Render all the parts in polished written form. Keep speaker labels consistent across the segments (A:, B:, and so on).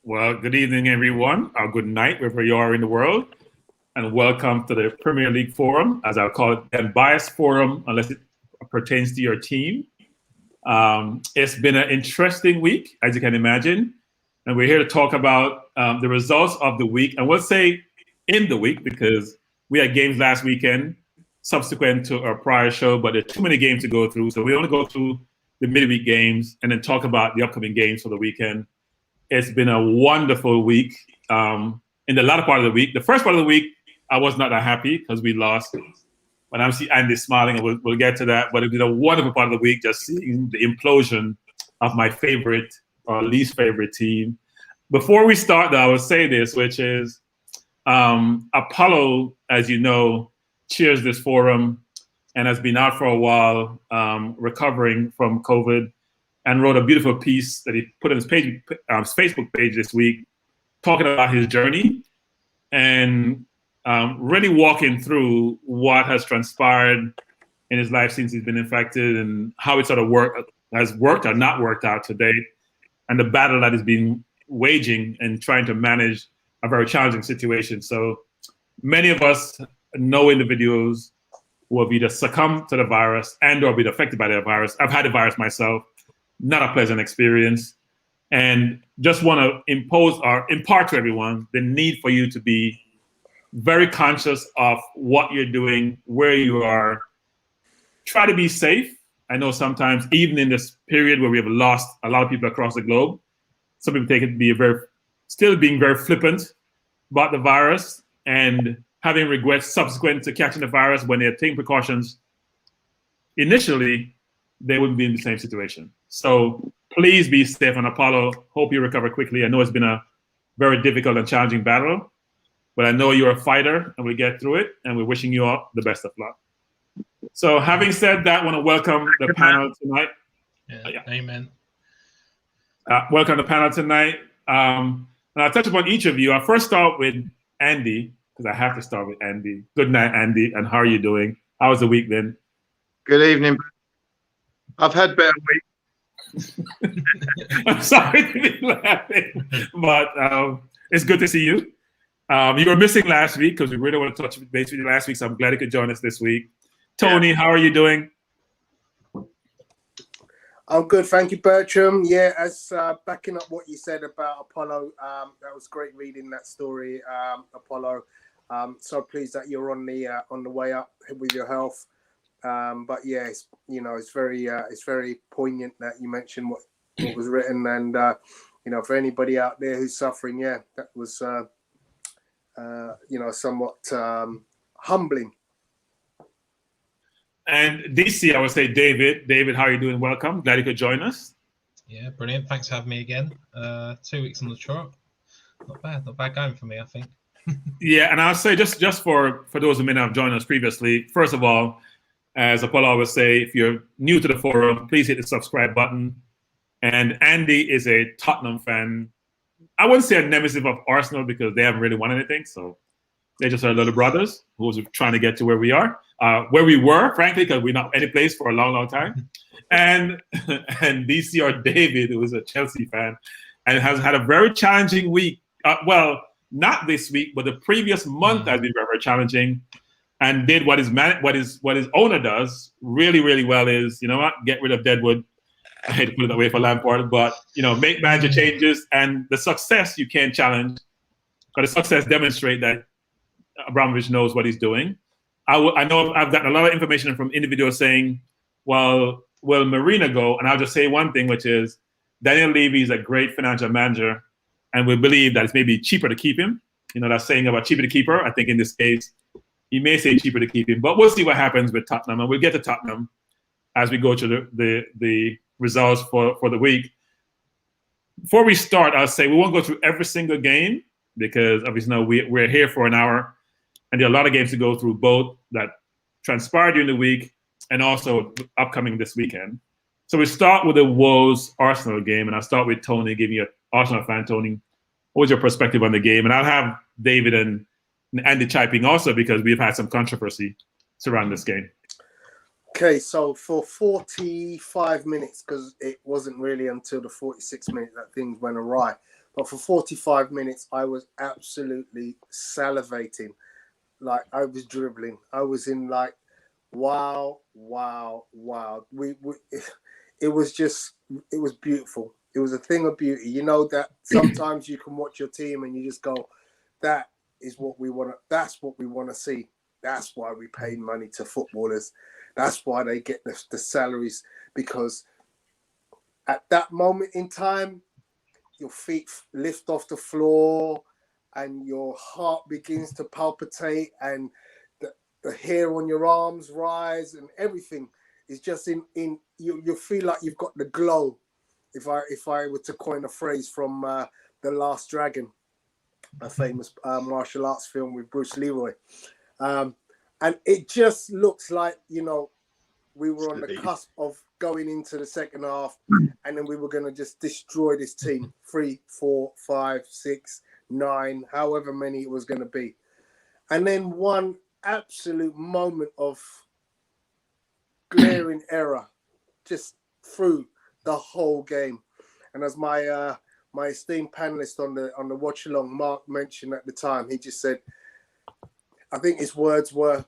A: Well, good evening, everyone, or good night, wherever you are in the world, and welcome to the Premier League Forum, as I'll call it, the unbiased forum, unless it pertains to your team. It's been an interesting week, as you can imagine, and we're here to talk about the results of the week, and we'll say in the week because we had games last weekend subsequent to our prior show, but there's too many games to go through, so we only go through the midweek games and then talk about the upcoming games for the weekend. It's been a wonderful week. In the latter part of the week, the first part of the week, I was not that happy because we lost. When I see Andy smiling, and we'll get to that. But it's been a wonderful part of the week just seeing the implosion of my favorite or least favorite team. Before we start, though, I will say this, which is Apollo, as you know, chairs this forum and has been out for a while recovering from COVID, and wrote a beautiful piece that he put on his page, Facebook page this week, talking about his journey and really walking through what has transpired in his life since he's been infected and how it sort of has worked or not worked out to date, and the battle that he's been waging and trying to manage a very challenging situation. So many of us know individuals who have either succumbed to the virus and or been affected by the virus. I've had the virus myself. Not a pleasant experience, and just want to impose or impart to everyone the need for you to be very conscious of what you're doing, where you are. Try to be safe. I know sometimes, even in this period where we have lost a lot of people across the globe, some people take it to be still being very flippant about the virus and having regrets subsequent to catching the virus when they're taking precautions. Initially, they wouldn't be in the same situation. So please be safe. And Apollo, hope you recover quickly. I know it's been a very difficult and challenging battle, but I know you're a fighter and we'll get through it, and we're wishing you all the best of luck. So having said that, I want to welcome the panel tonight.
B: Yeah. Amen.
A: Welcome to the panel tonight. And I'll touch upon each of you. I'll first start with Andy, because I have to start with Andy. Good night, Andy, and how are you doing? How was the week then?
C: Good evening. I've had better weeks.
A: I'm sorry to be laughing, but it's good to see you. You were missing last week because we really want to touch base with you last week, so I'm glad you could join us this week. Tony, how are you doing?
D: I'm good, thank you, Bertram. Yeah, as backing up what you said about Apollo, that was great reading that story, Apollo. So pleased that you're on the way up with your health. But yeah, it's very poignant that you mentioned what was written, and for anybody out there who's suffering, that was somewhat humbling.
A: And DC, I would say David, how are you doing? Welcome, glad you could join us.
B: Yeah, brilliant. Thanks for having me again. 2 weeks on the trot, not bad going for me, I think.
A: Yeah, and I'll say just for those who may not have joined us previously, first of all, as Apollo always say, if you're new to the forum, please hit the subscribe button. And Andy is a Tottenham fan. I wouldn't say a nemesis of Arsenal because they haven't really won anything. So they're just our little brothers who's trying to get to where we are, where we were, frankly, because we're not any place for a long, long time. And DC or David, who is a Chelsea fan, and has had a very challenging week. Well, not this week, but the previous month has been very, very challenging. And did what his owner does really, really well is, you know what, get rid of Deadwood. I hate to put it that way for Lampard, but make manager changes, and the success you can't challenge, because the success demonstrate that Abramovich knows what he's doing. I know I've gotten a lot of information from individuals saying, well, will Marina go? And I'll just say one thing, which is Daniel Levy is a great financial manager, and we believe that it's maybe cheaper to keep him. That saying about cheaper to keep her. I think in this case, he may say cheaper to keep him, but we'll see what happens with Tottenham, and we'll get to Tottenham as we go to the results for the week. Before we start, I'll say we won't go through every single game because obviously we're here for an hour, and there are a lot of games to go through, both that transpired during the week and also upcoming this weekend. So we start with the Wolves Arsenal game, and I'll start with Tony, giving you an Arsenal fan. Tony, what was your perspective on the game? And I'll have David and Andy chiming also because we've had some controversy surrounding this game.
D: Okay, so for 45 minutes, because it wasn't really until the 46 minutes that things went awry. But for 45 minutes, I was absolutely salivating. Like, I was dribbling. I was in like, wow. It was beautiful. It was a thing of beauty. You know that sometimes you can watch your team and you just go, that is what we want to, that's what we want to see. That's why we pay money to footballers. That's why they get the salaries, because at that moment in time, your feet lift off the floor and your heart begins to palpitate and the hair on your arms rise and everything is just in you feel like you've got the glow. If I were to coin a phrase from The Last Dragon, a famous martial arts film with Bruce Leroy. And it just looks like, you know, we were on the cusp of going into the second half and then we were going to just destroy this team. 3, 4, 5, 6, 9, however many it was going to be. And then one absolute moment of glaring error just through the whole game. And as my my esteemed panelist on the watch along, Mark, mentioned at the time, he just said, I think his words were,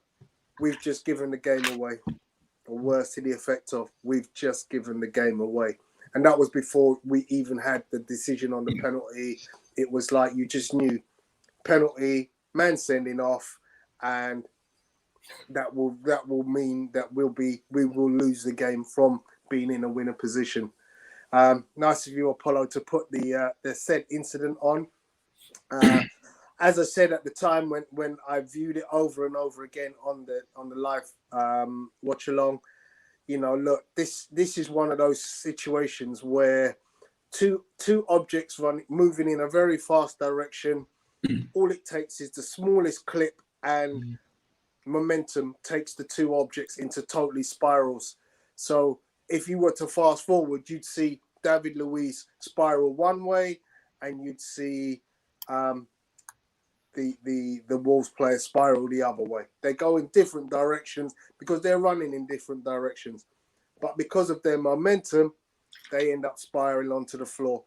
D: "We've just given the game away," or worse to the effect of, "We've just given the game away." And that was before we even had the decision on the penalty. It was like you just knew penalty, man sending off, and that will mean that we will lose the game from being in a winner position. Nice of you, Apollo, to put the said incident on. As I said at the time when I viewed it over and over again on the live watch along, you know, look, this is one of those situations where two objects moving in a very fast direction. All it takes is the smallest clip and momentum takes the two objects into totally spirals. So if you were to fast forward, you'd see David Luiz spiral one way, and you'd see the Wolves player spiral the other way. They go in different directions because they're running in different directions. But because of their momentum, they end up spiraling onto the floor.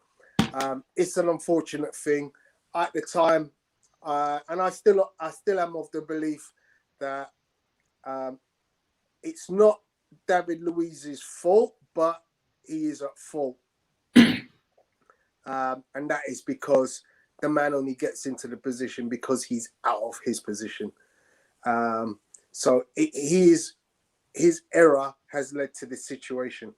D: It's an unfortunate thing. At the time, and I still am of the belief that it's not David Luiz's fault, but he is at fault. And that is because the man only gets into the position because he's out of his position. So his error has led to this situation.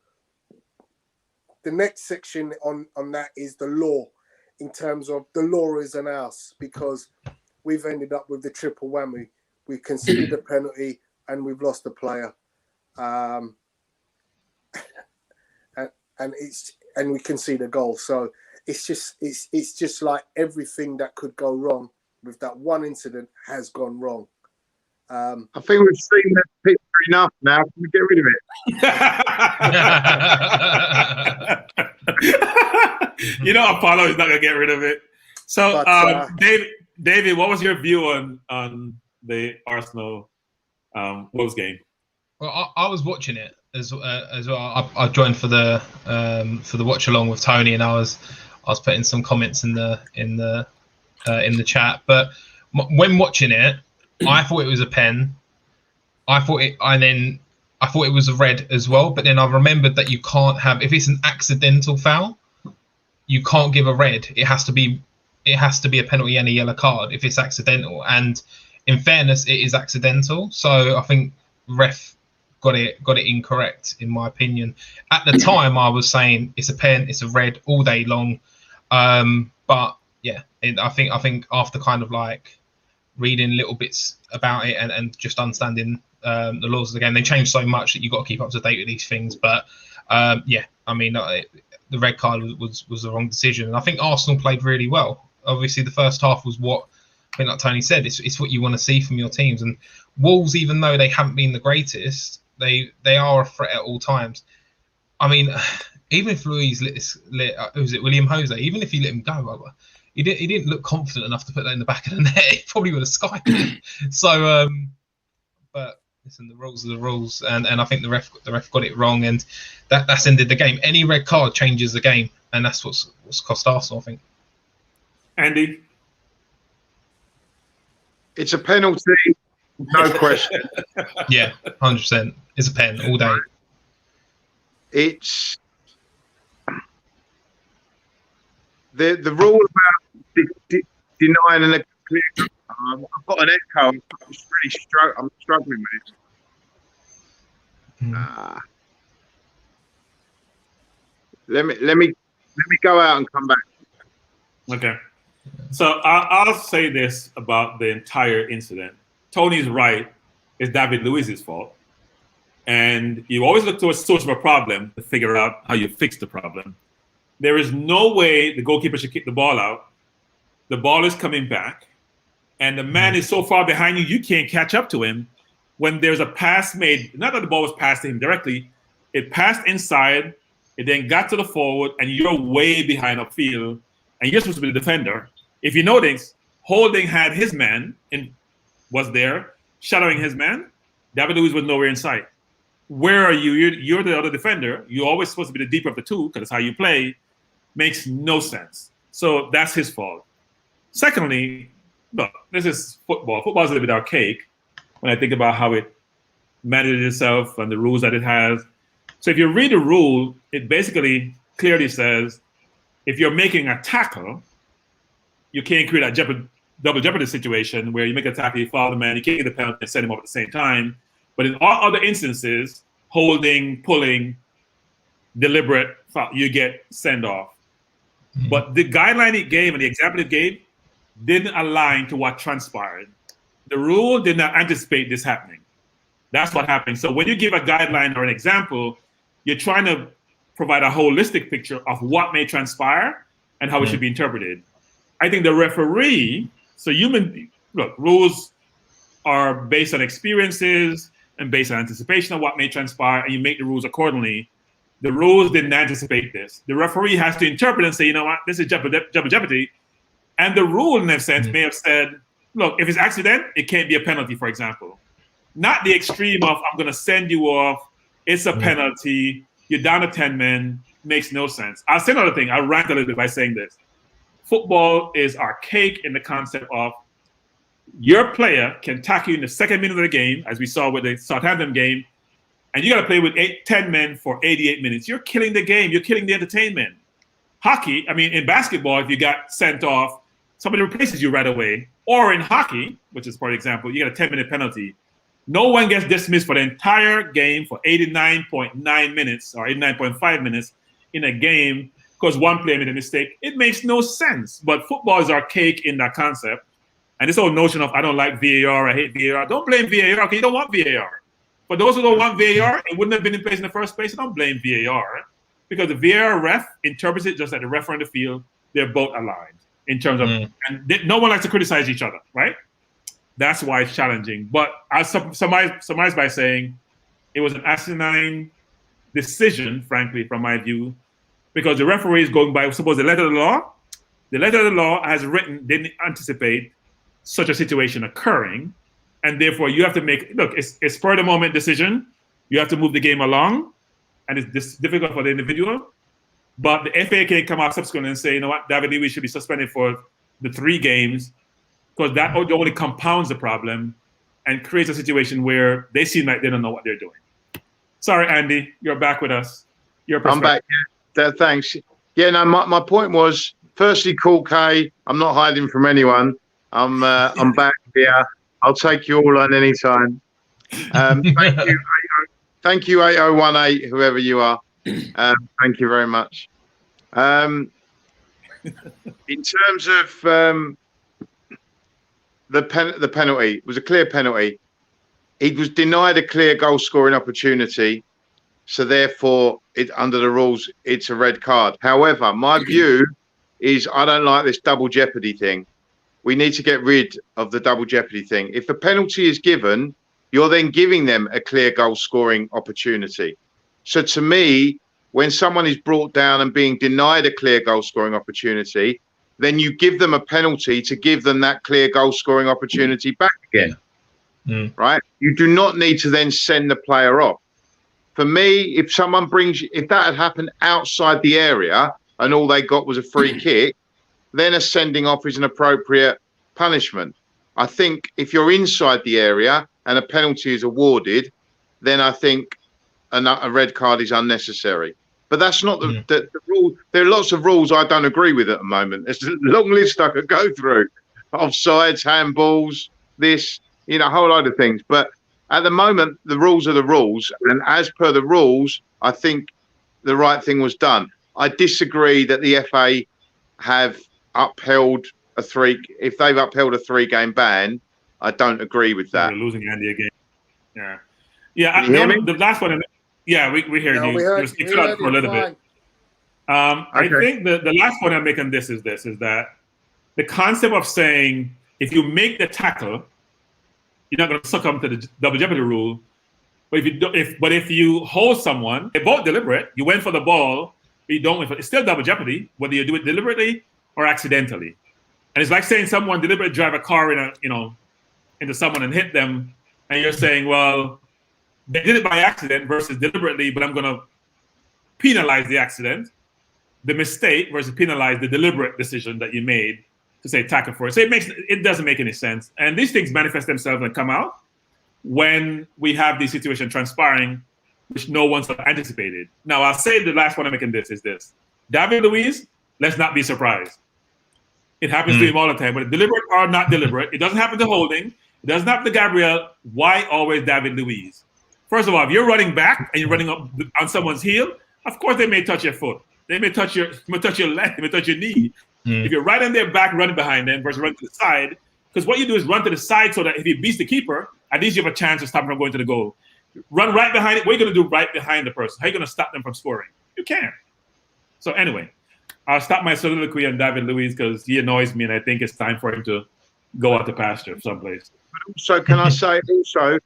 D: The next section on that is the law, in terms of the law is an ass, because we've ended up with the triple whammy. We conceded a penalty and we've lost a player. And we concede a goal. So it's just like everything that could go wrong with that one incident has gone wrong.
C: I think we've seen that picture enough now. Can we get rid of
A: it? You know, Apollo is not going to get rid of it. So, David, what was your view on the Arsenal Wolves game?
B: Well, I was watching it as well. I joined for the watch along with Tony, and I was putting some comments in the chat. But when watching it, I thought it was a pen. I thought it was a red as well. But then I remembered that you can't have, if it's an accidental foul, you can't give a red. It has to be a penalty and a yellow card if it's accidental. And in fairness, it is accidental. So I think ref got it incorrect, in my opinion. At the time, I was saying it's a pen, it's a red all day long. But yeah, I think after kind of like reading little bits about it and just understanding the laws of the game, they changed so much that you've got to keep up to date with these things. But yeah, I mean, the red card was the wrong decision. And I think Arsenal played really well. Obviously, the first half was what, I think like Tony said, it's what you want to see from your teams. And Wolves, even though they haven't been the greatest, they are a threat at all times. I mean, even if Luiz who's it, William Jose, even if he let him go, he didn't look confident enough to put that in the back of the net. He probably would have skied it. So, but listen, the rules are the rules, and I think the ref got it wrong, and that's ended the game. Any red card changes the game, and that's what's cost Arsenal, I think.
A: Andy?
C: It's a penalty, no question.
B: Yeah, 100%. It's a pen all day.
C: It's the rule about denying a clear. I've got an echo. I'm struggling with it. Let me go out and come back.
A: Okay. So I'll say this about the entire incident. Tony's right. It's David Luiz's fault. And you always look to a source of a problem to figure out how you fix the problem. There is no way the goalkeeper should kick the ball out. The ball is coming back, and the man is so far behind you, you can't catch up to him. When there's a pass made, not that the ball was passed to him directly, it passed inside, it then got to the forward, and you're way behind upfield, and you're supposed to be the defender. If you notice, Holding had his man and was there, shadowing his man. David Luiz was nowhere in sight. Where are you? You're the other defender. You're always supposed to be the deeper of the two because that's how you play. Makes no sense. So that's his fault. Secondly, look, this is football. Football is a little bit archaic when I think about how it manages itself and the rules that it has. So if you read the rule, it basically clearly says if you're making a tackle, you can't create a double jeopardy situation where you make a tackle, you foul the man, you can't get the penalty and set him up at the same time. But in all other instances, holding, pulling, deliberate foul, you get send off. But the guideline it gave and the example it gave didn't align to what transpired. The rule did not anticipate this happening. That's what happened. So when you give a guideline or an example, you're trying to provide a holistic picture of what may transpire and how it should be interpreted. I think the referee, rules are based on experiences and based on anticipation of what may transpire, and you make the rules accordingly. The rules didn't anticipate this. The referee has to interpret and say, you know what, this is double jeopardy. And the rule, in a sense, may have said, look, if it's accident, it can't be a penalty, for example. Not the extreme of, I'm going to send you off, it's a penalty, you're down to 10 men, makes no sense. I'll say another thing. I'll rant a little bit by saying this. Football is archaic in the concept of your player can tackle you in the second minute of the game, as we saw with the Southampton game, and you got to play with 10 men for 88 minutes. You're killing the game. You're killing the entertainment. Hockey, in basketball, if you got sent off, somebody replaces you right away. Or in hockey, which is, for example, you got a 10-minute penalty. No one gets dismissed for the entire game for 89.9 minutes or 89.5 minutes in a game because one player made a mistake. It makes no sense. But football is archaic in that concept. And this whole notion of I don't like VAR, I hate VAR. Don't blame VAR because you don't want VAR. For those who don't want VAR, it wouldn't have been in place in the first place. So don't blame VAR because the VAR ref interprets it just like the ref on the field. They're both aligned in terms of, and no one likes to criticize each other, right? That's why it's challenging. But I'll summarize by saying it was an asinine decision, frankly, from my view, because the referee is going by, suppose, the letter of the law. The letter of the law, as written, didn't anticipate such a situation occurring. And therefore, you have to make, look, it's spur of the moment decision. You have to move the game along. And it's difficult for the individual. But the FA can come out subsequently and say, you know what, David Luiz should be suspended for the 3 games because that only compounds the problem and creates a situation where they seem like they don't know what they're doing. Sorry, Andy, you're back with us.
C: I'm back. Yeah, thanks. Yeah, no, my point was, firstly, cool K. I'm not hiding from anyone. I'm back here. I'll take you all on any time. Thank you, 8018, whoever you are. Thank you very much. In terms of the penalty, it was a clear penalty. He was denied a clear goal-scoring opportunity, so therefore, under the rules, it's a red card. However, my view is I don't like this double jeopardy thing. We need to get rid of the double jeopardy thing. If a penalty is given, you're then giving them a clear goal-scoring opportunity. So to me, when someone is brought down and being denied a clear goal-scoring opportunity, then you give them a penalty to give them that clear goal-scoring opportunity back again, right? You do not need to then send the player off. For me, if that had happened outside the area and all they got was a free kick, then a sending off is an appropriate punishment. I think if you're inside the area and a penalty is awarded, then I think a red card is unnecessary. But that's not the rule. There are lots of rules I don't agree with at the moment. There's a long list I could go through. Offsides, handballs, this, a whole load of things. But at the moment, the rules are the rules. And as per the rules, I think the right thing was done. I disagree that the FA have upheld if they've upheld a 3-game ban. I don't agree with that.
A: We're losing Andy again. Yeah. The last one. Yeah, we heard you.
D: We
A: cut out for a little bit. I think the last point I'm making is that the concept of saying if you make the tackle, you're not going to succumb to the double jeopardy rule. But if you hold someone, they're both deliberate. You went for the ball, but you don't went for it. It's still double jeopardy, whether you do it deliberately or accidentally. And it's like saying someone deliberately drive a car into someone and hit them, and you're saying, well, they did it by accident versus deliberately, but I'm going to penalize the accident, the mistake versus penalize the deliberate decision that you made to say tackle for it. So it doesn't make any sense. And these things manifest themselves and come out when we have these situations transpiring, which no one's anticipated. Now, I'll say the last one I'm making is this. David Luiz, let's not be surprised. It happens to him all the time, but deliberate or not deliberate, it doesn't happen to Holding, it doesn't happen to Gabriel. Why always David Luiz? First of all, if you're running back and you're running up on someone's heel, of course they may touch your foot. They may touch your leg, they may touch your knee. If you're right on their back running behind them versus running to the side, because what you do is run to the side so that if he beats the keeper, at least you have a chance to stop him from going to the goal. Run right behind it. What are you going to do right behind the person? How are you going to stop them from scoring? You can't. So anyway, I'll stop my soliloquy on David Luiz because he annoys me, and I think it's time for him to go out to pasture someplace.
C: So can I say also,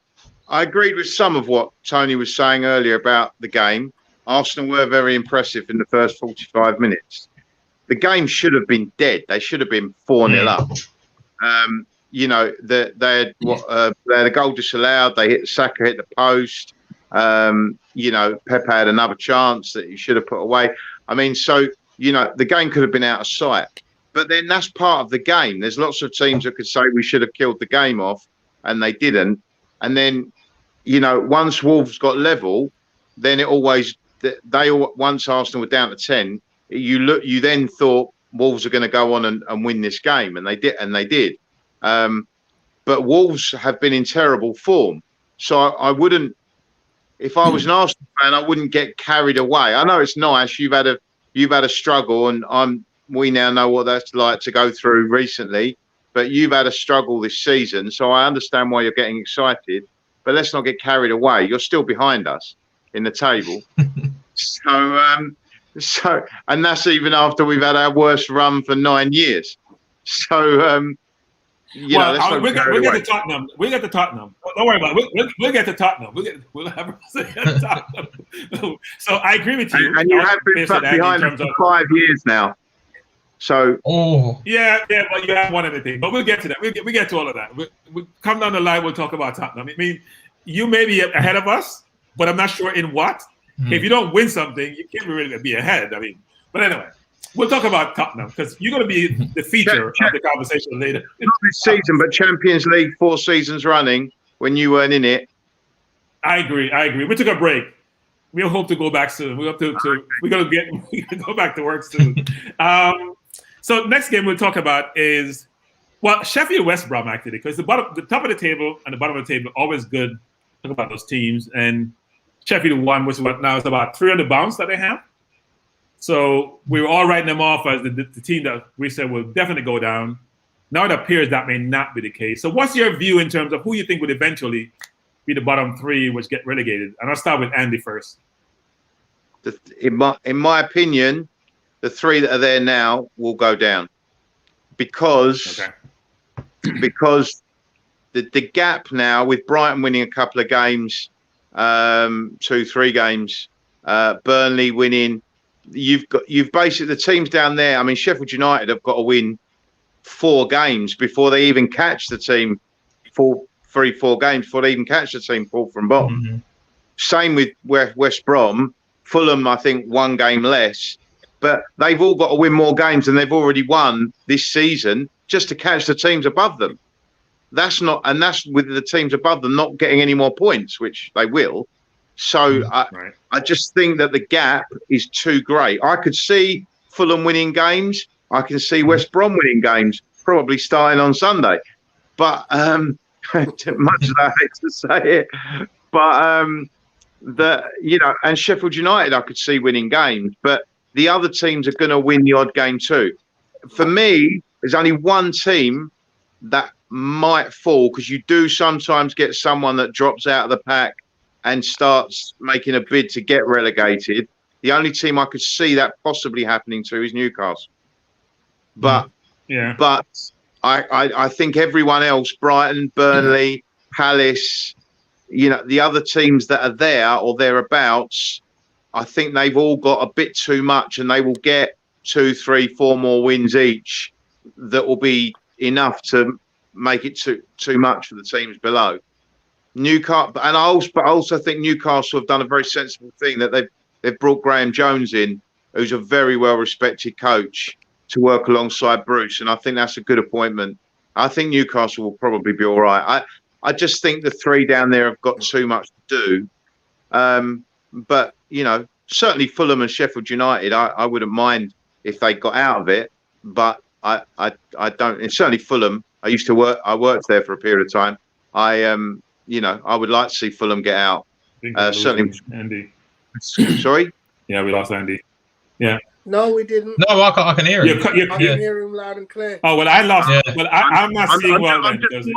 C: I agreed with some of what Tony was saying earlier about the game. Arsenal were very impressive in the first 45 minutes. The game should have been dead. They should have been 4-0 up. They had a goal disallowed. Saka hit the post. Pepe had another chance that he should have put away. I mean, the game could have been out of sight. But then that's part of the game. There's lots of teams that could say we should have killed the game off, and they didn't. And then, once Wolves got level, then once Arsenal were down to 10, you then thought Wolves are going to go on and win this game, and they did. But Wolves have been in terrible form. So I wouldn't, if I was an Arsenal fan, I wouldn't get carried away. I know it's nice. You've had a struggle, and we now know what that's like to go through recently. But you've had a struggle this season, so I understand why you're getting excited. But let's not get carried away. You're still behind us in the table. So, and that's even after we've had our worst run for 9 years. So,
A: we'll get to Tottenham. We'll get to Tottenham. Don't worry about it. We'll get to Tottenham. We'll have Tottenham. So I agree with you.
C: And you have been behind us for 5 years now. So
A: yeah, well, you have one of the things, but we'll get to that. We get to all of that. We come down the line. We'll talk about Tottenham. I mean, you may be ahead of us, but I'm not sure in what. If you don't win something, you can't really be ahead. I mean, but anyway, we'll talk about Tottenham because you're going to be the feature of the conversation later.
C: Not this season, but Champions League 4 seasons running when you weren't in it.
A: I agree. We took a break. We'll hope to go back soon. We're going to go back to work soon. So next game we'll talk about is Sheffield West Brom actually, because the top of the table and the bottom of the table always good. Talk about those teams, and Sheffield won, which is what now is about 300 bounce that they have. So we were all writing them off as the team that we said will definitely go down. Now it appears that may not be the case. So what's your view in terms of who you think would eventually be the bottom 3 which get relegated? And I'll start with Andy first.
C: In my opinion, the 3 that are there now will go down because the gap now with Brighton winning a couple of games, 2-3 games, Burnley winning. You've basically the teams down there. I mean, Sheffield United have got to win 4 games before they even catch the team. 4 games before they even catch the team fourth from bottom. Same with West Brom. Fulham, I think 1 game less. but they've all got to win more games than they've already won this season just to catch the teams above them. That's with the teams above them not getting any more points, which they will. So I just think that the gap is too great. I could see Fulham winning games. I can see West Brom winning games, probably starting on Sunday. But much as I hate to say it, but and Sheffield United, I could see winning games. But the other teams are going to win the odd game too. For me, there's only one team that might fall, because you do sometimes get someone that drops out of the pack and starts making a bid to get relegated. The only team I could see that possibly happening to is Newcastle. But I think everyone else, Brighton, Burnley, Palace, the other teams that are there or thereabouts, I think they've all got a bit too much, and they will get 2, 3, 4 more wins each that will be enough to make it too much for the teams below. Newcastle, and I also think Newcastle have done a very sensible thing, that they've brought Graham Jones in, who's a very well respected coach, to work alongside Bruce, and I think that's a good appointment. I think Newcastle will probably be all right. I just think the three down there have got too much to do. But certainly Fulham and Sheffield United, I wouldn't mind if they got out of it, but I don't. And certainly Fulham, I worked there for a period of time. I would like to see Fulham get out. Certainly,
A: Andy.
C: Sorry.
A: Yeah, we lost Andy. Yeah.
D: No, we didn't.
B: No, I can hear him.
D: I can hear him loud and clear.
A: Oh, well, I lost. Yeah. Well, I'm not seeing well.
C: I'm just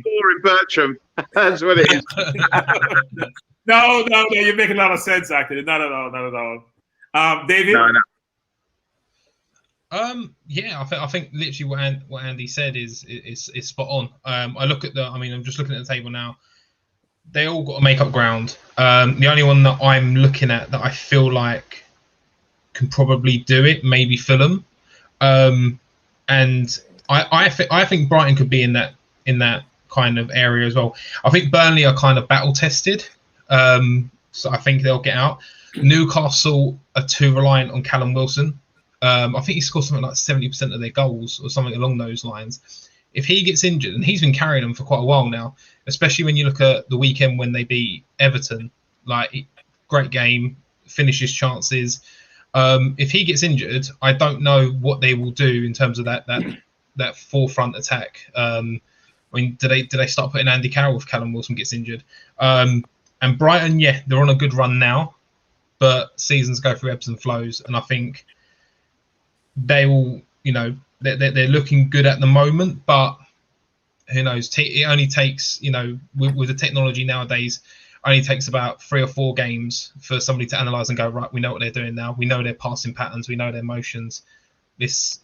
C: boring Bertram. That's what it is.
A: No, you're making a lot of sense, actually. Not at all. David?
C: No.
B: I think literally what Andy said is spot on. I look at I'm just looking at the table now. They all got to make up ground. The only one that I'm looking at that I feel like can probably do it, maybe Fulham. And I think Brighton could be in that kind of area as well. I think Burnley are kind of battle tested. So I think they'll get out. Newcastle are too reliant on Callum Wilson. I think he scored something like 70% of their goals or something along those lines. If he gets injured, and he's been carrying them for quite a while now, especially when you look at the weekend when they beat Everton, great game, finishes chances. If he gets injured, I don't know what they will do in terms of that forefront attack. Do they start putting Andy Carroll if Callum Wilson gets injured? And Brighton, they're on a good run now, but seasons go through ebbs and flows, and I think they will, they're looking good at the moment, but who knows? It only takes, with the technology nowadays, only takes about 3 or 4 games for somebody to analyze and go, right, we know what they're doing now. We know their passing patterns. We know their motions. This,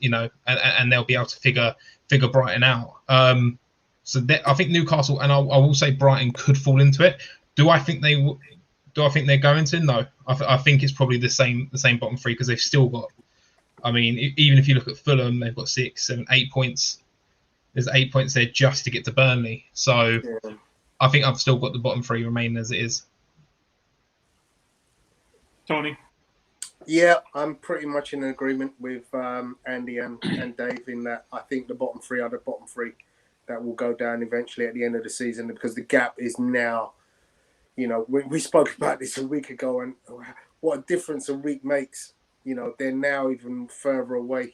B: and they'll be able to figure Brighton out. So I think Newcastle, and I will say Brighton could fall into it. Do I think they're going to? No, I think it's probably the same bottom three, because they've still got. Even if you look at Fulham, they've got 6, 7, 8 points. There's 8 points there just to get to Burnley. So I think I've still got the bottom three remaining as it is.
A: Tony?
D: Yeah, I'm pretty much in agreement with Andy and Dave in that I think the bottom three are the bottom three that will go down eventually at the end of the season, because the gap is now, we spoke about this a week ago, and what a difference a week makes. They're now even further away.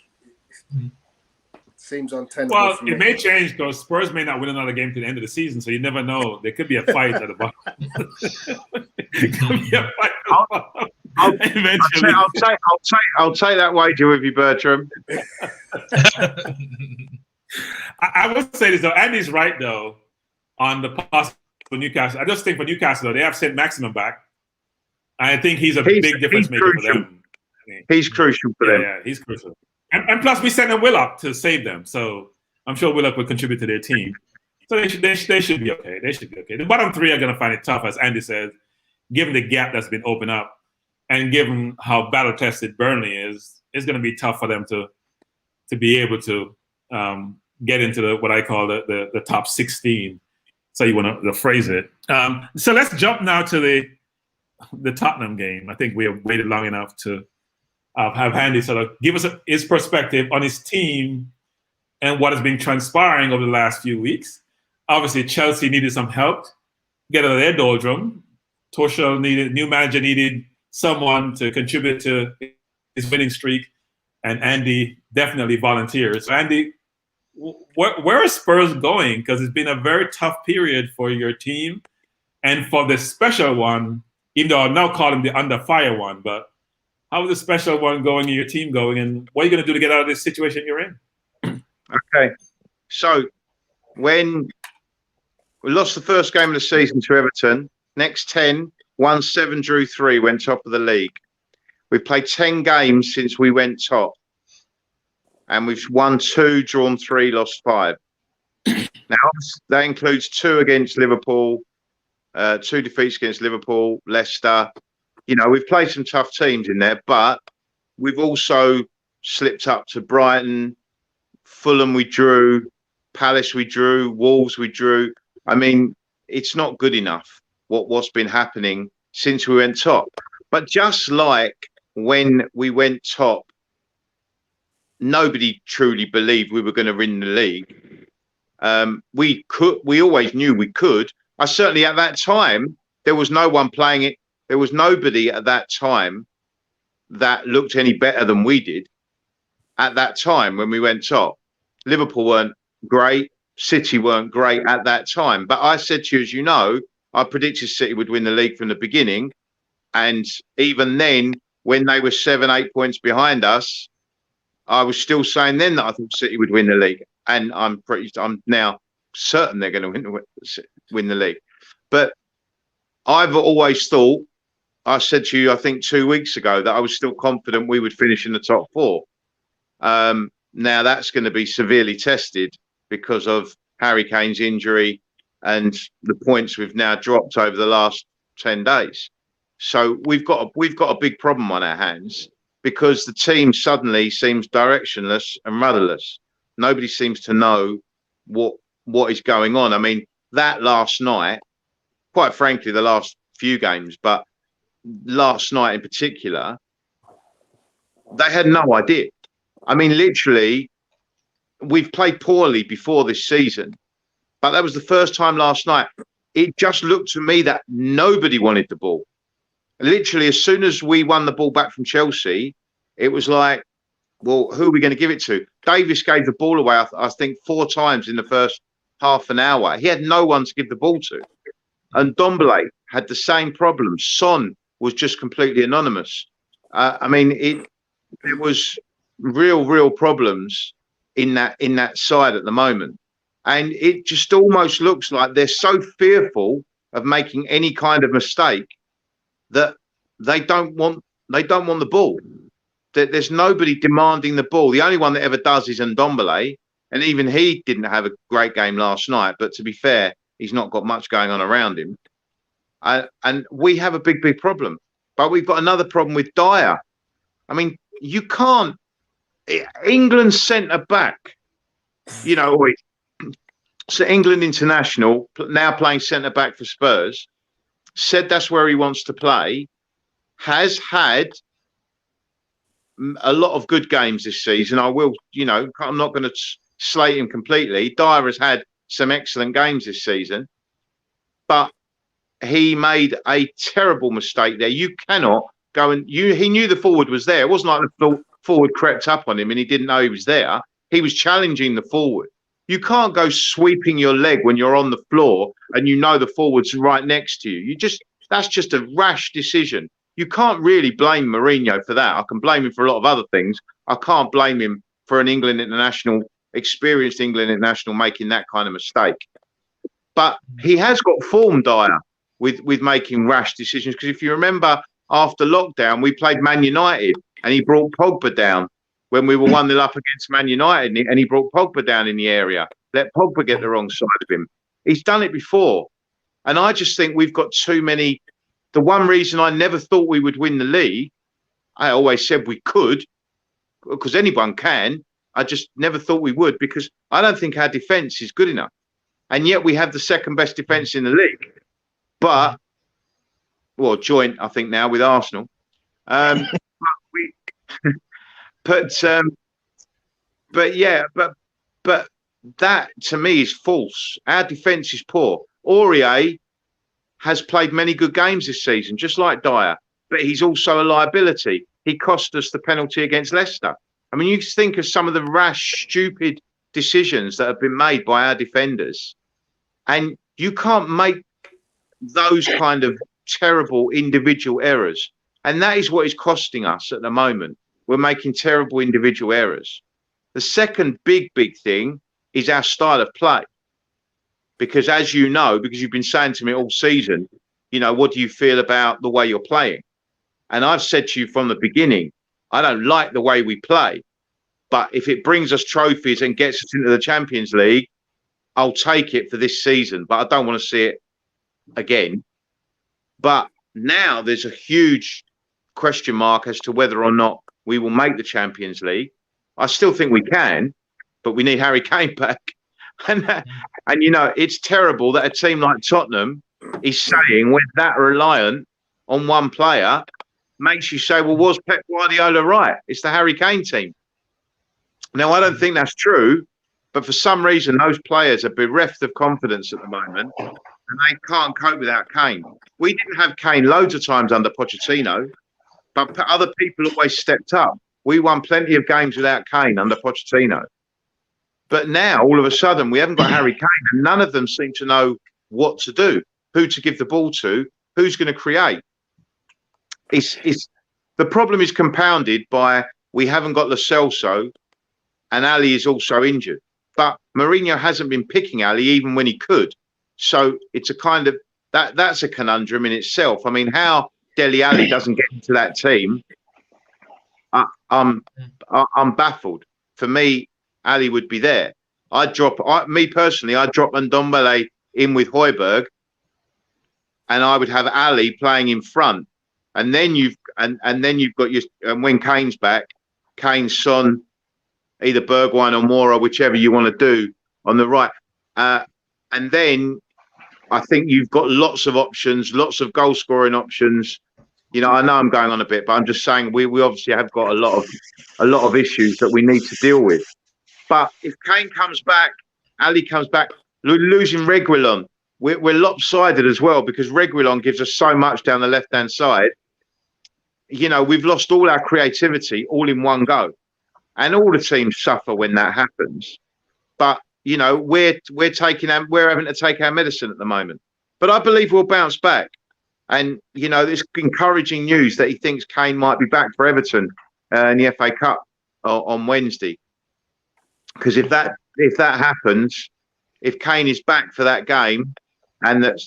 D: Seems untenable.
A: Well, it may change, because Spurs may not win another game to the end of the season, so you never know. There could be a fight at the bottom. It could be a fight eventually.
C: I'll take that wager with you, Bertram.
A: I would say this though. Andy's right though on the possible Newcastle. I just think for Newcastle though, they have sent Maximum back. I think he's a big difference maker for them.
C: He's crucial for them.
A: Yeah, he's crucial. And plus, we sent them Willock to save them, so I'm sure Willock will contribute to their team. So they should be okay. They should be okay. The bottom three are going to find it tough, as Andy says, given the gap that's been opened up, and given how battle tested Burnley is. It's going to be tough for them to be able to get into what I call the top 16. So you want to phrase it. So let's jump now to the Tottenham game. I think we have waited long enough to have Andy sort of give us his perspective on his team and what has been transpiring over the last few weeks. Obviously, Chelsea needed some help get out of their doldrum. Tuchel new manager needed someone to contribute to his winning streak, and Andy definitely volunteers. So Andy, where are Spurs going? Because it's been a very tough period for your team and for the special one, even though I'm now calling the under fire one, but how is the special one going and your team going, and what are you going to do to get out of this situation you're in?
C: Okay. So when we lost the first game of the season to Everton, next 10, won 7, drew 3, went top of the league. We've played 10 games since we went top. And we've won 2, drawn 3, lost 5. Now, that includes 2 against Liverpool, 2 defeats against Liverpool, Leicester. You know, we've played some tough teams in there, but we've also slipped up to Brighton, Fulham we drew, Palace we drew, Wolves we drew. I mean, it's not good enough what's been happening since we went top. But just like when we went top, nobody truly believed we were going to win the league. We always knew we could. Certainly at that time, there was no one playing it. There was nobody at that time that looked any better than we did at that time when we went top. Liverpool weren't great. City weren't great at that time. But I said to you, as you know, I predicted City would win the league from the beginning. And even then, when they were 7, 8 points behind us, I was still saying then that I thought City would win the league. And I'm now certain they're going to win the league. But I've always thought, I said to you, I think 2 weeks ago, that I was still confident we would finish in the top 4. Now that's going to be severely tested because of Harry Kane's injury and the points we've now dropped over the last 10 days. So we've got a big problem on our hands because the team suddenly seems directionless and rudderless. Nobody seems to know what is going on. I mean, that last night, quite frankly, the last few games, but last night in particular, they had no idea. I mean, literally, we've played poorly before this season, but that was the first time last night. It just looked to me that nobody wanted the ball. Literally, as soon as we won the ball back from Chelsea, it was like, well, who are we going to give it to? Davis gave the ball away, I think, 4 times in the first half an hour. He had no one to give the ball to. And Ndombele had the same problem. Son was just completely anonymous. I mean, there was real problems in that side at the moment, and it just almost looks like they're so fearful of making any kind of mistake that they don't want the ball. There's nobody demanding the ball. The only one that ever does is Ndombele, and even he didn't have a great game last night. But to be fair, he's not got much going on around him. And we have a big problem. But we've got another problem with Dyer. I mean, you can't. England's centre back, you know, so England international, now playing centre back for Spurs, said that's where he wants to play, has had a lot of good games this season. I will, you know, I'm not going to slate him completely. Dyer has had some excellent games this season, but he made a terrible mistake there. You cannot go and he knew the forward was there. It wasn't like the forward crept up on him and he didn't know he was there. He was challenging the forward. You can't go sweeping your leg when you're on the floor and you know the forward's right next to you. That's just a rash decision. You can't really blame Mourinho for that. I can blame him for a lot of other things. I can't blame him for an experienced England international making that kind of mistake. But he has got form, Dyer, with making rash decisions. Because if you remember, after lockdown, we played Man United and he brought Pogba down when we were 1-0 up against Man United, and he brought Pogba down in the area, let Pogba get the wrong side of him. He's done it before. And I just think we've got too many. The one reason I never thought we would win the league, I always said we could, because anyone can. I just never thought we would, because I don't think our defence is good enough. And yet we have the second best defence in the league. But, well, joint, I think, now with Arsenal. but yeah, but that to me is false. Our defence is poor. Aurier has played many good games this season, just like Dyer, but he's also a liability. He cost us the penalty against Leicester. I mean, you think of some of the rash, stupid decisions that have been made by our defenders, and you can't make those kind of terrible individual errors. And that is what is costing us at the moment. We're making terrible individual errors. The second big thing is our style of play. Because as you know, because you've been saying to me all season, you know, what do you feel about the way you're playing? And I've said to you from the beginning, I don't like the way we play. But if it brings us trophies and gets us into the Champions League, I'll take it for this season. But I don't want to see it again. But now there's a huge question mark as to whether or not we will make the Champions League. I still think we can, but we need Harry Kane back. And you know, it's terrible that a team like Tottenham is saying we're that reliant on one player. Makes you say, well, was Pep Guardiola right? It's the Harry Kane team. Now, I don't think that's true, but for some reason, those players are bereft of confidence at the moment, and they can't cope without Kane. We didn't have Kane loads of times under Pochettino, but other people always stepped up. We won plenty of games without Kane under Pochettino. But now, all of a sudden, we haven't got Harry Kane, and none of them seem to know what to do, who to give the ball to, who's going to create. The problem is compounded by we haven't got Lo Celso, and Ali is also injured. But Mourinho hasn't been picking Ali even when he could. So it's a kind of that's a conundrum in itself. I mean, how Dele Alli doesn't get into that team, I'm baffled. For me, Ali would be there. I'd drop Ndombele in with Højbjerg, and I would have Ali playing in front. And then you've got your when Kane's back, Kane, Son, either Bergwijn or Moura, whichever you want to do on the right. And then I think you've got lots of options, lots of goal scoring options. You know, I know I'm going on a bit, but I'm just saying we obviously have got a lot of issues that we need to deal with. But if Kane comes back, Ali comes back, losing Reguilon, we're lopsided as well, because Reguilon gives us so much down the left-hand side. You know, we've lost all our creativity all in one go. And all the teams suffer when that happens. But, you know, we're having to take our medicine at the moment. But I believe we'll bounce back. And, you know, it's encouraging news that he thinks Kane might be back for Everton in the FA Cup on Wednesday. Because if that happens, if Kane is back for that game, and that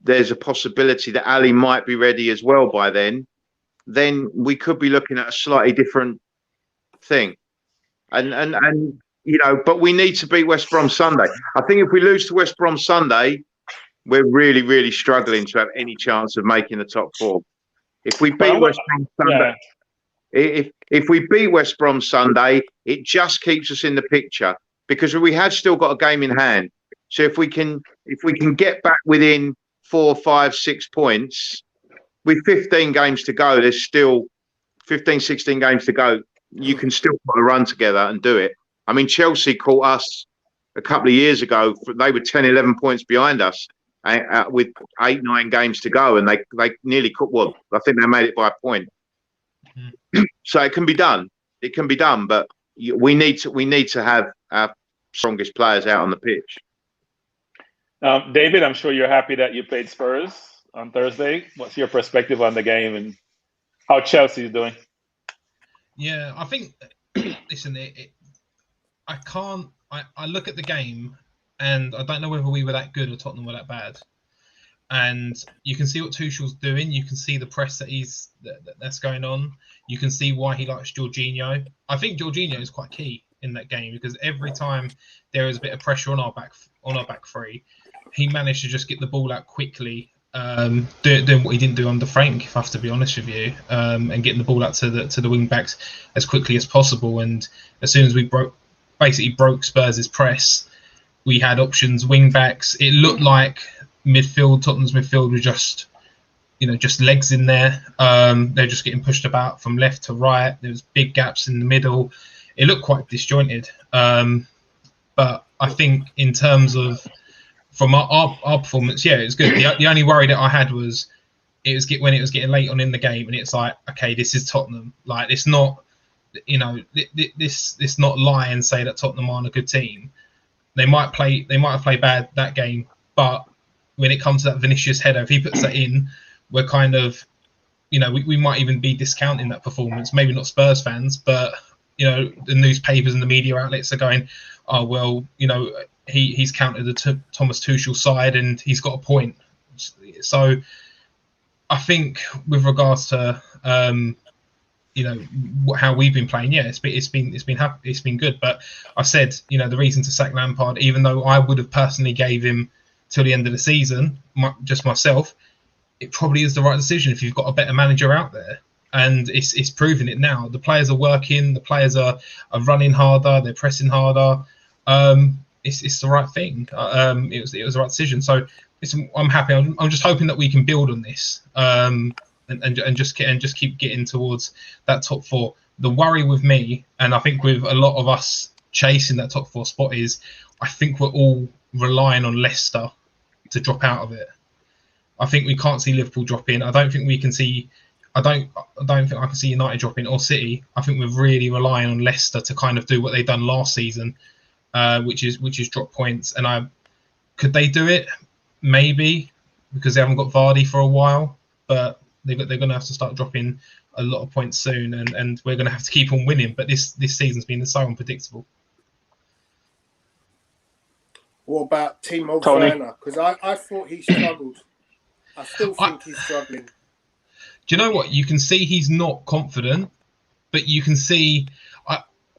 C: there's a possibility that Ali might be ready as well by then we could be looking at a slightly different thing. And you know, but we need to beat West Brom Sunday. I think if we lose to West Brom Sunday, we're really, really struggling to have any chance of making the top four. If we beat West Brom Sunday, if we beat West Brom Sunday, it just keeps us in the picture, because we have still got a game in hand. So if we can get back within 4, 5, 6 points, with 15 games to go, there's still 15, 16 games to go. You can still put a run together and do it. I mean, Chelsea caught us a couple of years ago. They were 10, 11 points behind us with 8, 9 games to go, and they nearly caught. Well, I think they made it by a point. So it can be done. It can be done, but we need to have our strongest players out on the pitch.
A: David, I'm sure you're happy that you played Spurs on Thursday. What's your perspective on the game and how Chelsea is doing?
B: Yeah, I think, listen, I look at the game and I don't know whether we were that good or Tottenham were that bad. And you can see what Tuchel's doing. You can see the press that's going on. You can see why he likes Jorginho. I think Jorginho is quite key in that game, because every time there is a bit of pressure on our back three, he managed to just get the ball out quickly, doing what he didn't do under Frank, if I have to be honest with you, and getting the ball out to the wing backs as quickly as possible. And as soon as we broke Spurs' press, we had options, wing backs. It looked like Tottenham's midfield was just just legs in there. They're just getting pushed about from left to right. There was big gaps in the middle. It looked quite disjointed. But I think in terms of from our performance, yeah, it was good. The only worry that I had was when it was getting late on in the game, and it's like, okay, this is Tottenham. Like, it's not, this not lie and say that Tottenham aren't a good team. They might have played bad that game, but when it comes to that Vinicius header, if he puts that in, we're kind of, we might even be discounting that performance. Maybe not Spurs fans, but the newspapers and the media outlets are going, oh well, he's countered the Thomas Tuchel side and he's got a point. So I think with regards to how we've been playing, yeah, it's been good. But I said, the reason to sack Lampard, even though I would have personally gave him till the end of the season, just myself, it probably is the right decision if you've got a better manager out there. And it's proving it now. The players are working. The players are running harder. They're pressing harder. It's the right thing. It was the right decision. So I'm happy. I'm just hoping that we can build on this and just keep getting towards that top four. The worry with me, and I think with a lot of us chasing that top four spot, is I think we're all relying on Leicester to drop out of it. I think we can't see Liverpool drop in. I don't think we can see. I don't think I can see United dropping or City. I think we're really relying on Leicester to kind of do what they've done last season, which is drop points. And could they do it? Maybe, because they haven't got Vardy for a while, but they're going to have to start dropping a lot of points soon, and we're going to have to keep on winning. But this season's been so unpredictable.
D: What about Timo Werner? Because I thought he struggled. I still think he's struggling.
B: Do you know what? You can see he's not confident, but you can see,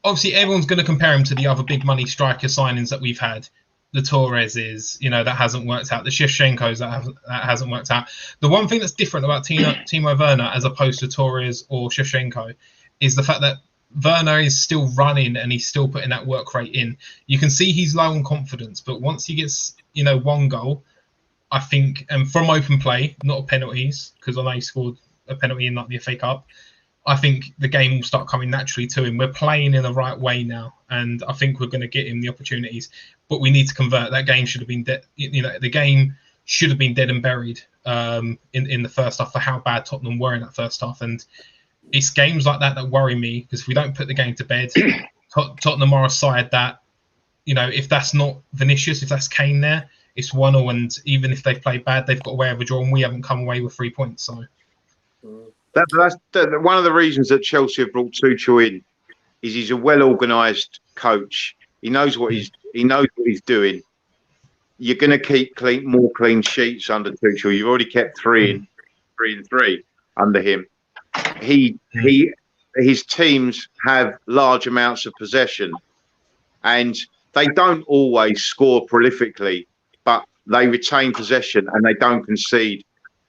B: obviously, everyone's going to compare him to the other big money striker signings that we've had. The Torreses, that hasn't worked out. The Shevchenkos, that hasn't worked out. The one thing that's different about Timo Werner as opposed to Torres or Shevchenko is the fact that Werner is still running and he's still putting that work rate in. You can see he's low on confidence, but once he gets, one goal, I think, and from open play, not penalties, because I know he scored a penalty in the FA Cup, I think the game will start coming naturally to him. We're playing in the right way now, and I think we're going to get him the opportunities. But we need to convert. That game should have been dead. The game should have been dead and buried in the first half for how bad Tottenham were in that first half. And it's games like that worry me, because if we don't put the game to bed, Tottenham are a side that, if that's not Vinicius, if that's Kane there, it's 1-0. And even if they've played bad, they've got away with a draw, and we haven't come away with 3 points. So.
C: That's one of the reasons that Chelsea have brought Tuchel in, is he's a well-organised coach. He knows what he's doing. You're going to keep more clean sheets under Tuchel. You've already kept 3 and 3 under him. His teams have large amounts of possession, and they don't always score prolifically, but they retain possession and they don't concede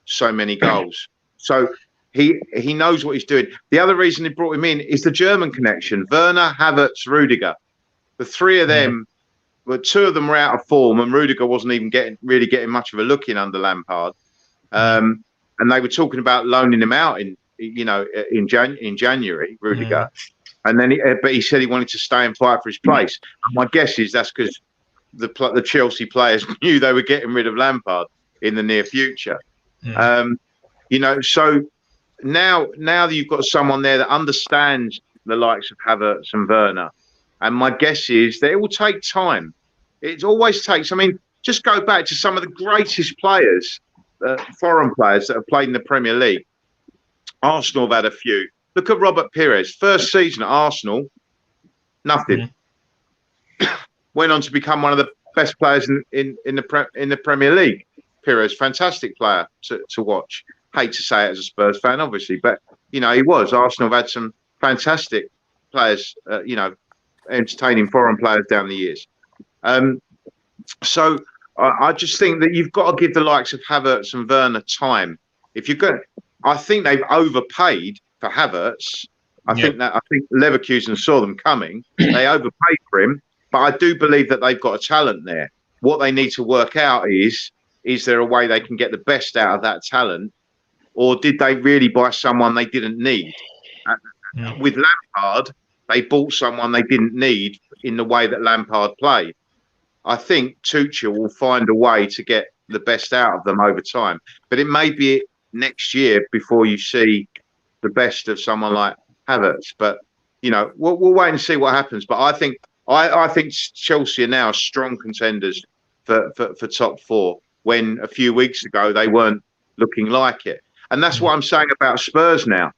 C: so many goals. So he knows what he's doing. The other reason he brought him in is the German connection. Werner, Havertz, Rudiger. The three of them, well, 2 of them were out of form, and Rudiger wasn't even getting much of a look in under Lampard. And they were talking about loaning him out in January, Rudiger. And then he said he wanted to stay and fight for his place. My guess is that's because the Chelsea players knew they were getting rid of Lampard in the near future. So now that you've got someone there that understands the likes of Havertz and Werner, and my guess is that it will take time. It always takes. I mean, just go back to some of the greatest players, foreign players that have played in the Premier League. Arsenal have had a few. Look at Robert Pires. First season at Arsenal, nothing. Went on to become one of the best players in the Premier League. Pires, fantastic player to watch. Hate to say it as a Spurs fan, obviously, but he was. Arsenal have had some fantastic players, entertaining foreign players down the years. So I just think that you've got to give the likes of Havertz and Werner time. I think they've overpaid for Havertz. I think Leverkusen saw them coming. They overpaid for him, but I do believe that they've got a talent there. What they need to work out is there a way they can get the best out of that talent or did they really buy someone they didn't need? With Lampard, they bought someone they didn't need in the way that Lampard played. I think Tuchel will find a way to get the best out of them over time, but it may be next year before you see the best of someone like Havertz. But you know, we'll wait and see what happens. But I think Chelsea are now strong contenders for top four, when a few weeks ago they weren't looking like it. And that's what I'm saying about Spurs now.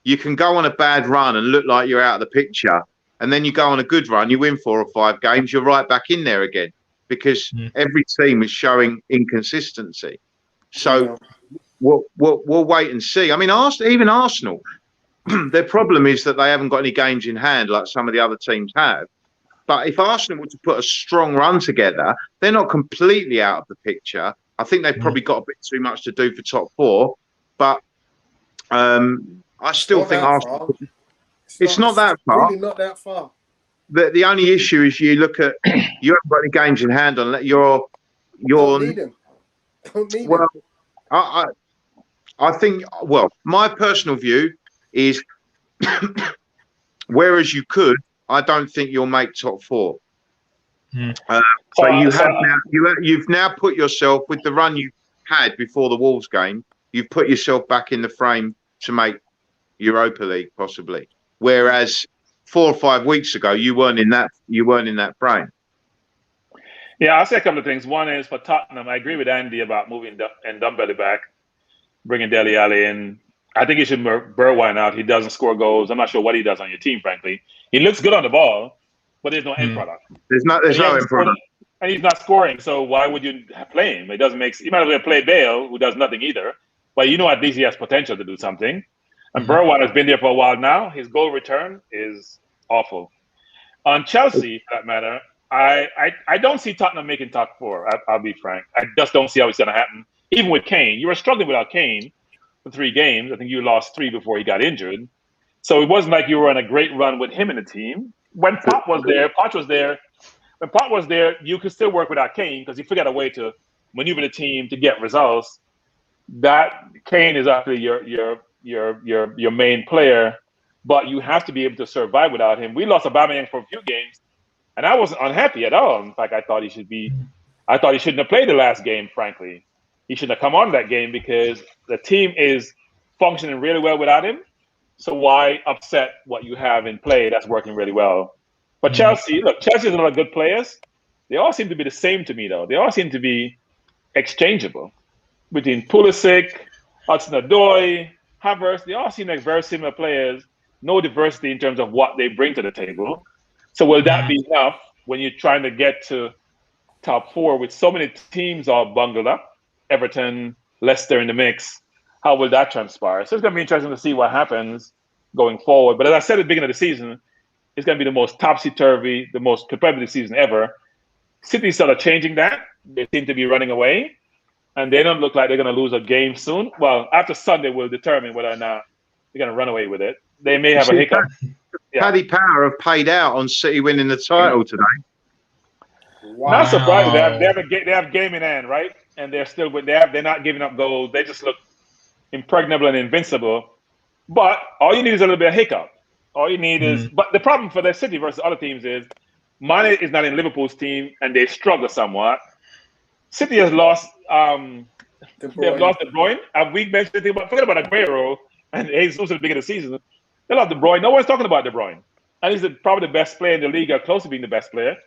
C: You can go on a bad run and look like you're out of the picture, and then you go on a good run, you win 4 or 5 games, you're right back in there again, because every team is showing inconsistency. So we'll wait and see. I mean, even Arsenal, their problem is that they haven't got any games in hand like some of the other teams have. But if Arsenal were to put a strong run together, they're not completely out of the picture. I think they've probably got a bit too much to do for top 4. But I still think Arsenal... It's not that far.
D: Really not that far.
C: The only issue is you look at... You haven't got any games in hand on that. Don't need them. Well, I think... Well, my personal view is... whereas you could... I don't think you'll make top 4. So you've now put yourself, with the run you had before the Wolves game, you've put yourself back in the frame to make Europa League possibly. Whereas 4 or 5 weeks ago you weren't in that frame.
A: Yeah, I'll say a couple of things. One is for Tottenham, I agree with Andy about moving Ndombele back, bringing Dele Alli in. I think you should Bergwijn out. He doesn't score goals. I'm not sure what he does on your team, frankly. He looks good on the ball, but there's no end product.
C: There's no end product.
A: And he's not scoring, so why would you play him? It doesn't make sense. You might as well play Bale, who does nothing either. But you know at least he has potential to do something. And Bergwijn has been there for a while now. His goal return is awful. On Chelsea, for that matter, I don't see Tottenham making top 4. I'll be frank. I just don't see how it's going to happen. Even with Kane. You were struggling without Kane for 3 games. I think you lost 3 before he got injured. So it wasn't like you were on a great run with him in the team. When Poch was there, you could still work without Kane because he figured out a way to maneuver the team to get results. That Kane is actually your main player, but you have to be able to survive without him. We lost Aubameyang for a few games, and I wasn't unhappy at all. In fact, I thought he shouldn't have played the last game, frankly. He shouldn't have come on that game because the team is functioning really well without him. So why upset what you have in play that's working really well? But Chelsea has a lot of good players. They all seem to be the same to me, though. They all seem to be exchangeable. Between Pulisic, Hudson-Odoi, Havertz, they all seem like very similar players. No diversity in terms of what they bring to the table. So will that be enough when you're trying to get to top 4 with so many teams all bungled up? Everton, Leicester in the mix. How will that transpire? So it's going to be interesting to see what happens going forward. But as I said at the beginning of the season, it's going to be the most topsy-turvy, the most competitive season ever. City started changing that. They seem to be running away. And they don't look like they're going to lose a game soon. Well, after Sunday, we'll determine whether or not they're going to run away with it. They may have a hiccup.
C: Paddy Power have paid out on City winning the title today.
A: Wow. Not surprising. They have game in hand, right? And they're not giving up goals. They just look impregnable and invincible. But all you need is a little bit of hiccup. All you need is... But the problem for the City versus other teams is Mane is not in Liverpool's team, and they struggle somewhat. City has lost... they've lost De Bruyne. We mentioned anything about... Forget about Aguero and Jesus at the beginning of the season. They lost De Bruyne. No one's talking about De Bruyne. And he's probably the best player in the league, or close to being the best player.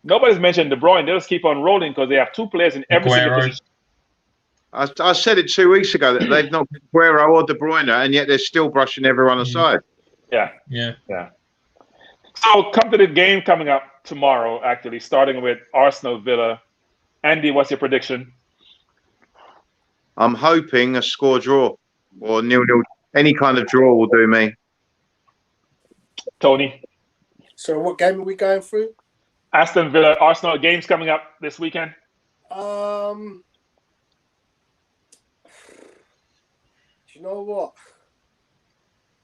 A: Nobody's mentioned De Bruyne. They just keep on rolling because they have 2 players in every single position.
C: I said it 2 weeks ago that they've not Aguero or De Bruyne, and yet they're still brushing everyone aside.
A: Yeah. So come to the game coming up tomorrow, actually, starting with Arsenal Villa. Andy, what's your prediction?
C: I'm hoping a score draw or 0-0. Any kind of draw will do me.
A: Tony?
D: So what game are we going through?
A: Aston Villa, Arsenal games coming up this weekend.
D: Do you know what?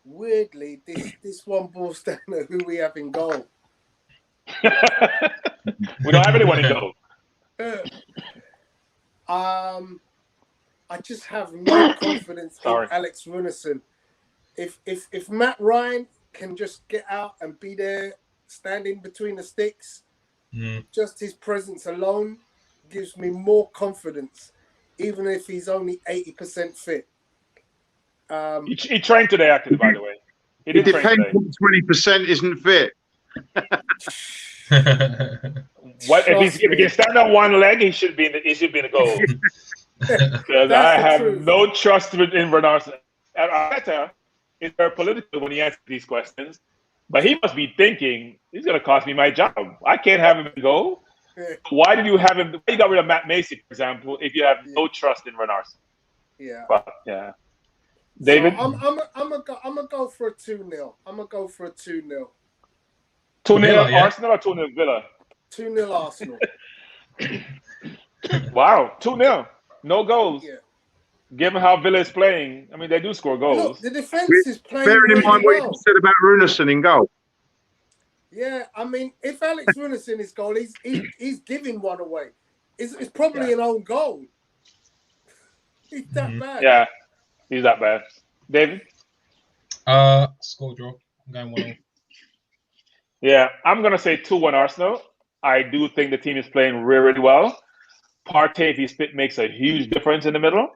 D: Weirdly, this one boils down to who we have in goal.
A: We don't have anyone in goal.
D: I just have no confidence in
A: Sorry.
D: Alex Runarsson. If Matt Ryan can just get out and be there, standing between the sticks, just his presence alone gives me more confidence, even if he's only 80% fit.
A: He trained today, actually, by the way. He
C: It
A: did train
C: depends
A: today.
C: when 20% isn't fit.
A: If he can stand on one leg, he should be in the goal. Because I have no trust in Bernardo. Arteta is very political when he answers these questions, but he must be thinking he's going to cost me my job. I can't have him go. Why did you have him? Why you got rid of Matt Macy, for example, if you have no trust in Bernardo?
D: Yeah.
A: But yeah. David,
D: so I'm gonna go for a 2-0. I'm gonna go for a 2-0.
A: 2-0 Arsenal or 2-0 Villa?
D: 2-0 Arsenal.
A: Wow, 2-0. No goals.
D: Yeah.
A: Given how Villa is playing, I mean, they do score goals.
D: Look, the defense is playing
C: Bearing in
D: really
C: mind what
D: well.
C: you said about Runarsson in goal.
D: Yeah, I mean, if Alex Runarsson is goal, he's giving one away. It's probably an own goal. He's that bad.
A: Yeah, he's that bad. David?
B: Score draw. I'm going 1-0.
A: Yeah, I'm going to say 2-1 Arsenal. I do think the team is playing really, really well. Partey, if he's fit, makes a huge difference in the middle.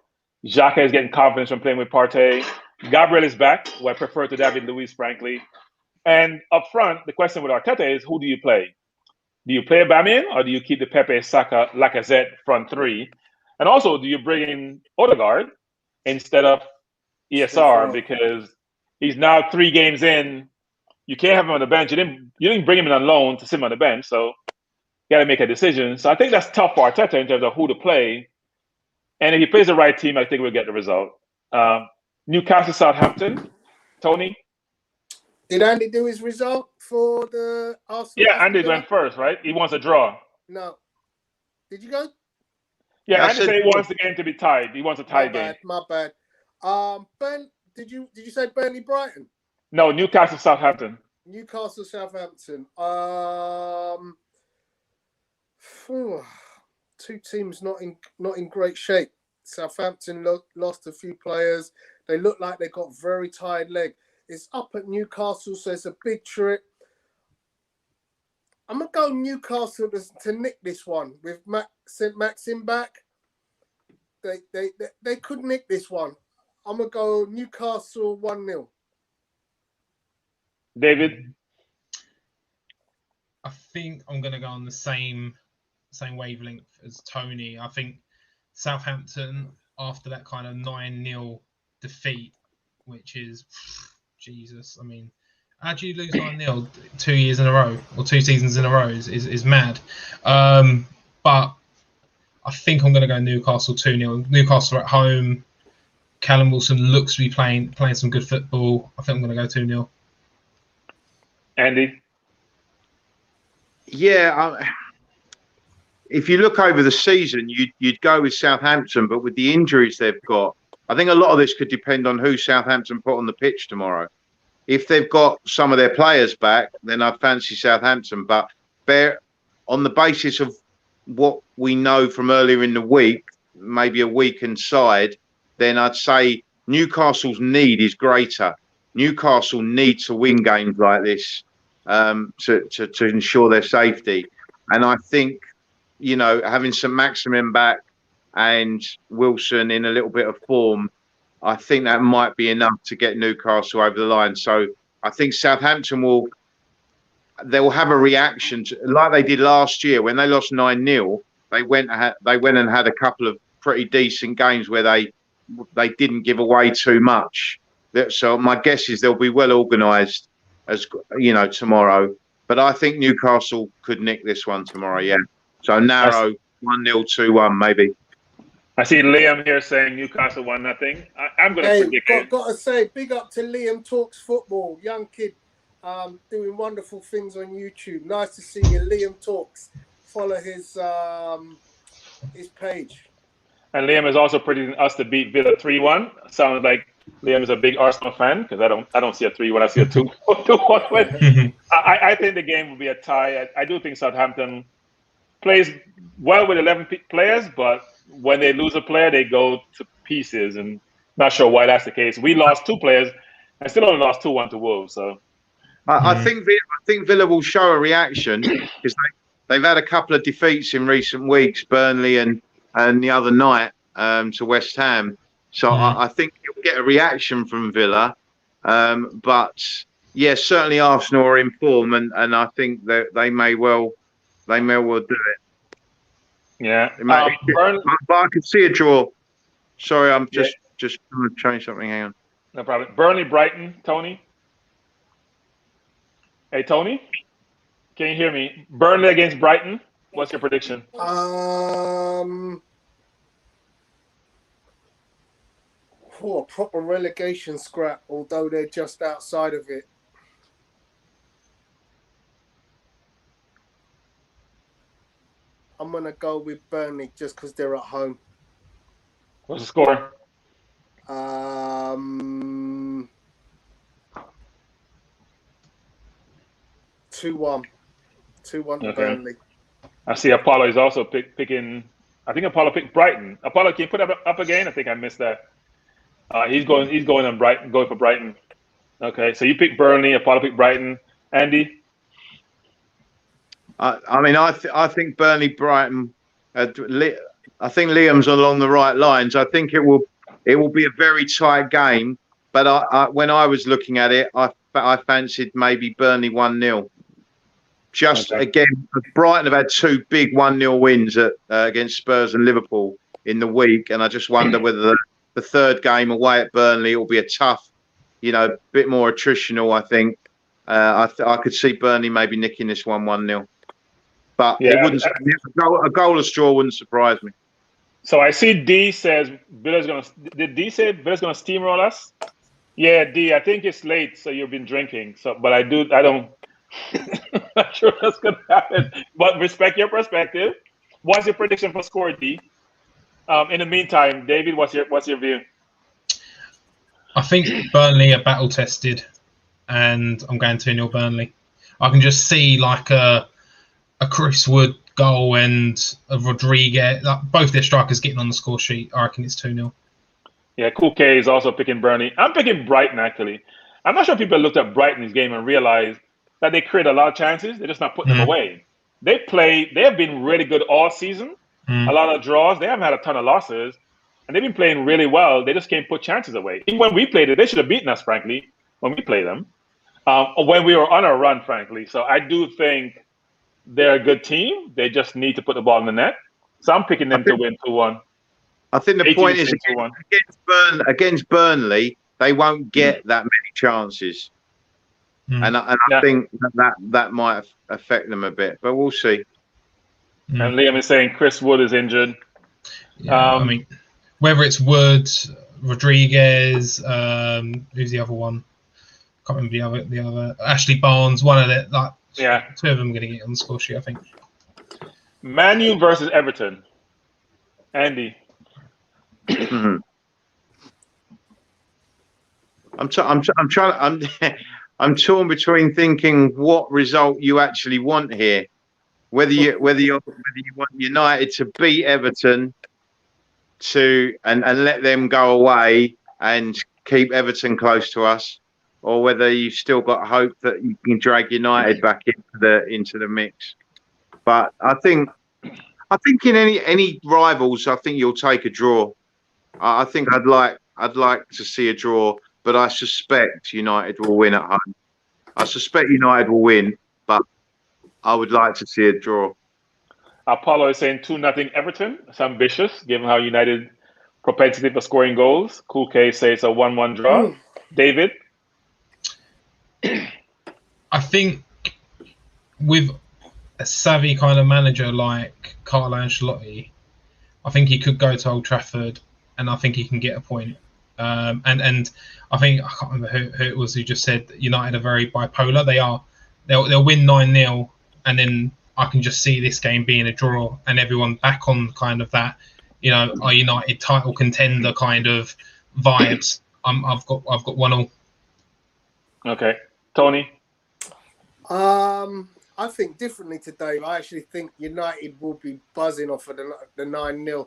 A: Xhaka is getting confidence from playing with Partey. Gabriel is back, who I prefer to David Luiz, frankly. And up front, the question with Arteta is, who do you play? Do you play Aubameyang or do you keep the Pepe, Saka, Lacazette front three? And also, do you bring in Odegaard instead of ESR? Because he's now 3 games in. You can't have him on the bench. You didn't bring him in on loan to sit him on the bench, so you got to make a decision. So I think that's tough for Arteta in terms of who to play. And if he plays the right team, I think we'll get the result. Newcastle Southampton, Tony?
D: Did Andy do his result for the Arsenal?
A: Yeah, Andy went first, right? He wants a draw.
D: No. Did you go?
A: Yeah, Andy said he wants the game to be tied. He wants a tie game.
D: My bad. Did you say Burnley Brighton?
A: No, Newcastle Southampton.
D: Newcastle Southampton. Two teams not in great shape. Southampton lost a few players. They look like they got very tired leg. It's up at Newcastle, so it's a big trip. I'm gonna go Newcastle to nick this one with St. Maxim back. They could nick this one. I'm gonna go Newcastle 1-0.
A: David?
B: I think I'm gonna go on the same wavelength as Tony. I think Southampton, after that kind of 9-0 defeat, which is Jesus. I mean, how do you lose 9-0 2 years in a row or 2 seasons in a row is mad. But I think I'm going to go Newcastle 2-0. Newcastle at home. Callum Wilson looks to be playing some good football. I think I'm going to go 2-0.
A: Andy?
C: Yeah, if you look over the season, you'd go with Southampton, but with the injuries they've got, I think a lot of this could depend on who Southampton put on the pitch tomorrow. If they've got some of their players back, then I fancy Southampton. But on the basis of what we know from earlier in the week, maybe a weakened side, then I'd say Newcastle's need is greater. Newcastle need to win games like this to ensure their safety. And I think, having St. Maximin back and Wilson in a little bit of form, I think that might be enough to get Newcastle over the line. So I think Southampton they will have a reaction like they did last year when they lost 9-0. They went and had a couple of pretty decent games where they didn't give away too much. So my guess is they'll be well organised tomorrow. But I think Newcastle could nick this one tomorrow. Yeah. So narrow 1-0, 2-1 maybe.
A: I see Liam here saying Newcastle 1-0. I'm going to predict it.
D: Got to say, big up to Liam Talks Football, young kid, doing wonderful things on YouTube. Nice to see you, Liam Talks. Follow his page.
A: And Liam is also predicting us to beat Villa 3-1. Sounds like Liam is a big Arsenal fan because I don't see a 3-1. I see a 2-1 win. I think the game will be a tie. I do think Southampton plays well with 11 players, but when they lose a player, they go to pieces, and not sure why that's the case. We lost 2 players, and still only lost 2-1 to Wolves. So
C: I think Villa will show a reaction because they've had a couple of defeats in recent weeks, Burnley and the other night to West Ham. So I think you'll get a reaction from Villa. But yeah, certainly Arsenal are in form, and I think that they may well do it.
A: yeah,
C: But I could see a draw. Sorry, I'm just trying to change something. Hang on.
A: no problem. Burnley, Brighton, Tony. Hey, Tony, can you hear me? Burnley against Brighton. What's your prediction?
D: A proper relegation scrap, although they're just outside of it. I'm going to go with Burnley just because they're at home.
A: What's the score?
D: 2-1. 2-1
A: Okay.
D: Burnley.
A: I see Apollo is also picking. I think Apollo picked Brighton. Apollo, can you put up again? I think I missed that. He's going on Brighton. Going for Brighton. Okay, so you picked Burnley. Apollo picked Brighton. Andy.
C: I think Burnley, Brighton. I think Liam's along the right lines. I think it will be a very tight game. But when I was looking at it, I fancied maybe Burnley 1-0. Again, Brighton have had 2 big 1-0 wins against Spurs and Liverpool in the week, and I just wonder whether the third game away at Burnley will be a tough, bit more attritional. I think I could see Burnley maybe nicking this 1-0. But it wouldn't. A goalless draw wouldn't surprise me.
A: So I see D says Villa's gonna. Did D say Villa's gonna steamroll us? Yeah, D. I think it's late, so you've been drinking. So, but I don't. I'm not sure that's gonna happen. But respect your perspective. What's your prediction for score, D? In the meantime, David, what's your view?
B: I think Burnley are battle tested, and I'm going 2-0 Burnley. I can just see like a Chris Wood goal and a Rodriguez, both their strikers getting on the score sheet. I reckon it's 2-0.
A: Yeah, Cool K is also picking Burnley. I'm picking Brighton, actually. I'm not sure people looked at Brighton's game and realized that they create a lot of chances. They're just not putting them away. They have been really good all season. A lot of draws. They haven't had a ton of losses. And they've been playing really well. They just can't put chances away. Even when we played it, they should have beaten us, frankly, when we played them. When we were on a run, frankly. So I do think they're a good team. They just need to put the ball in the net. So I'm picking them to win 2-1.
C: I think the point is against Burnley, they won't get that many chances. And I think that might affect them a bit. But we'll see.
A: And Liam is saying Chris Wood is injured.
B: Yeah, I mean, whether it's Wood, Rodriguez, who's the other one? Can't remember the other. Ashley Barnes, one of the 2 of them are going to get on the score sheet, I think.
A: Man U versus Everton. Andy.
C: I'm torn between thinking what result you actually want here. Whether you want United to beat Everton and let them go away and keep Everton close to us, or whether you've still got hope that you can drag United back into the mix. But I think in any rivals, I think you'll take a draw. I think I'd like to see a draw, but I suspect United will win at home. I suspect United will win, but I would like to see a draw.
A: Apollo is saying 2-0 Everton. It's ambitious, given how United propensity for scoring goals. Cool K says a 1-1 draw. David?
B: I think with a savvy kind of manager like Carlo Ancelotti, I think he could go to Old Trafford and I think he can get a point. And I think, I can't remember who it was who just said that United are very bipolar. They'll win 9-0 and then I can just see this game being a draw and everyone back on kind of that, our United title contender kind of vibes. I've got 1-1.
D: Okay.
A: Tony?
D: I think differently today. I actually think United will be buzzing off of the 9-0.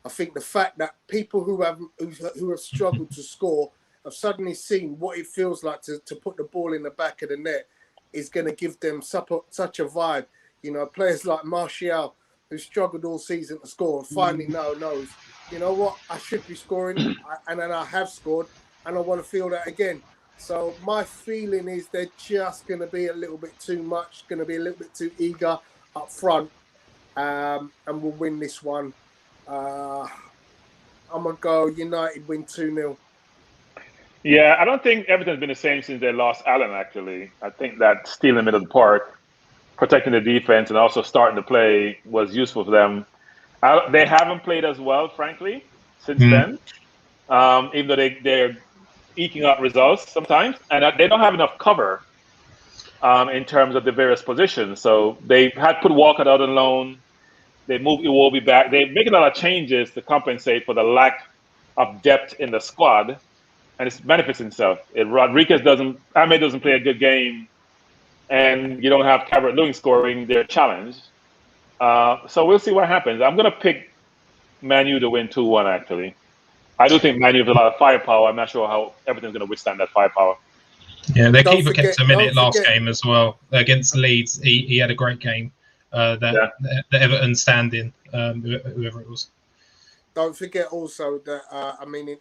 D: I think the fact that people who have struggled to score have suddenly seen what it feels like to put the ball in the back of the net is going to give them such a vibe. You know, players like Martial, who struggled all season to score, and finally now knows, you know what, I should be scoring, and then I have scored, and I want to feel that again. So my feeling is they're just going to be a little bit too much, going to be a little bit too eager up front, and we'll win this one. I'm going to go United win 2-0.
A: Yeah, I don't think Everton's been the same since they lost Allen, actually. I think that steal in the middle of the park, protecting the defense and also starting to play was useful for them. They haven't played as well, frankly, since then, even though they're eking out results sometimes. And they don't have enough cover in terms of the various positions. So they had put Walcott out on loan. They moved Iwobi back. They're making a lot of changes to compensate for the lack of depth in the squad. And it benefits himself. If Rodriguez Ahmed doesn't play a good game, and you don't have Calvert-Lewin scoring, they're challenged. So we'll see what happens. I'm going to pick Man U to win 2-1, actually. I do think Man U has a lot of firepower. I'm not sure how Everton's going to withstand that firepower.
B: Yeah, their keeper kept a minute last game as well. Against Leeds, he had a great game. The Everton stand-in, whoever it was.
D: Don't forget also that,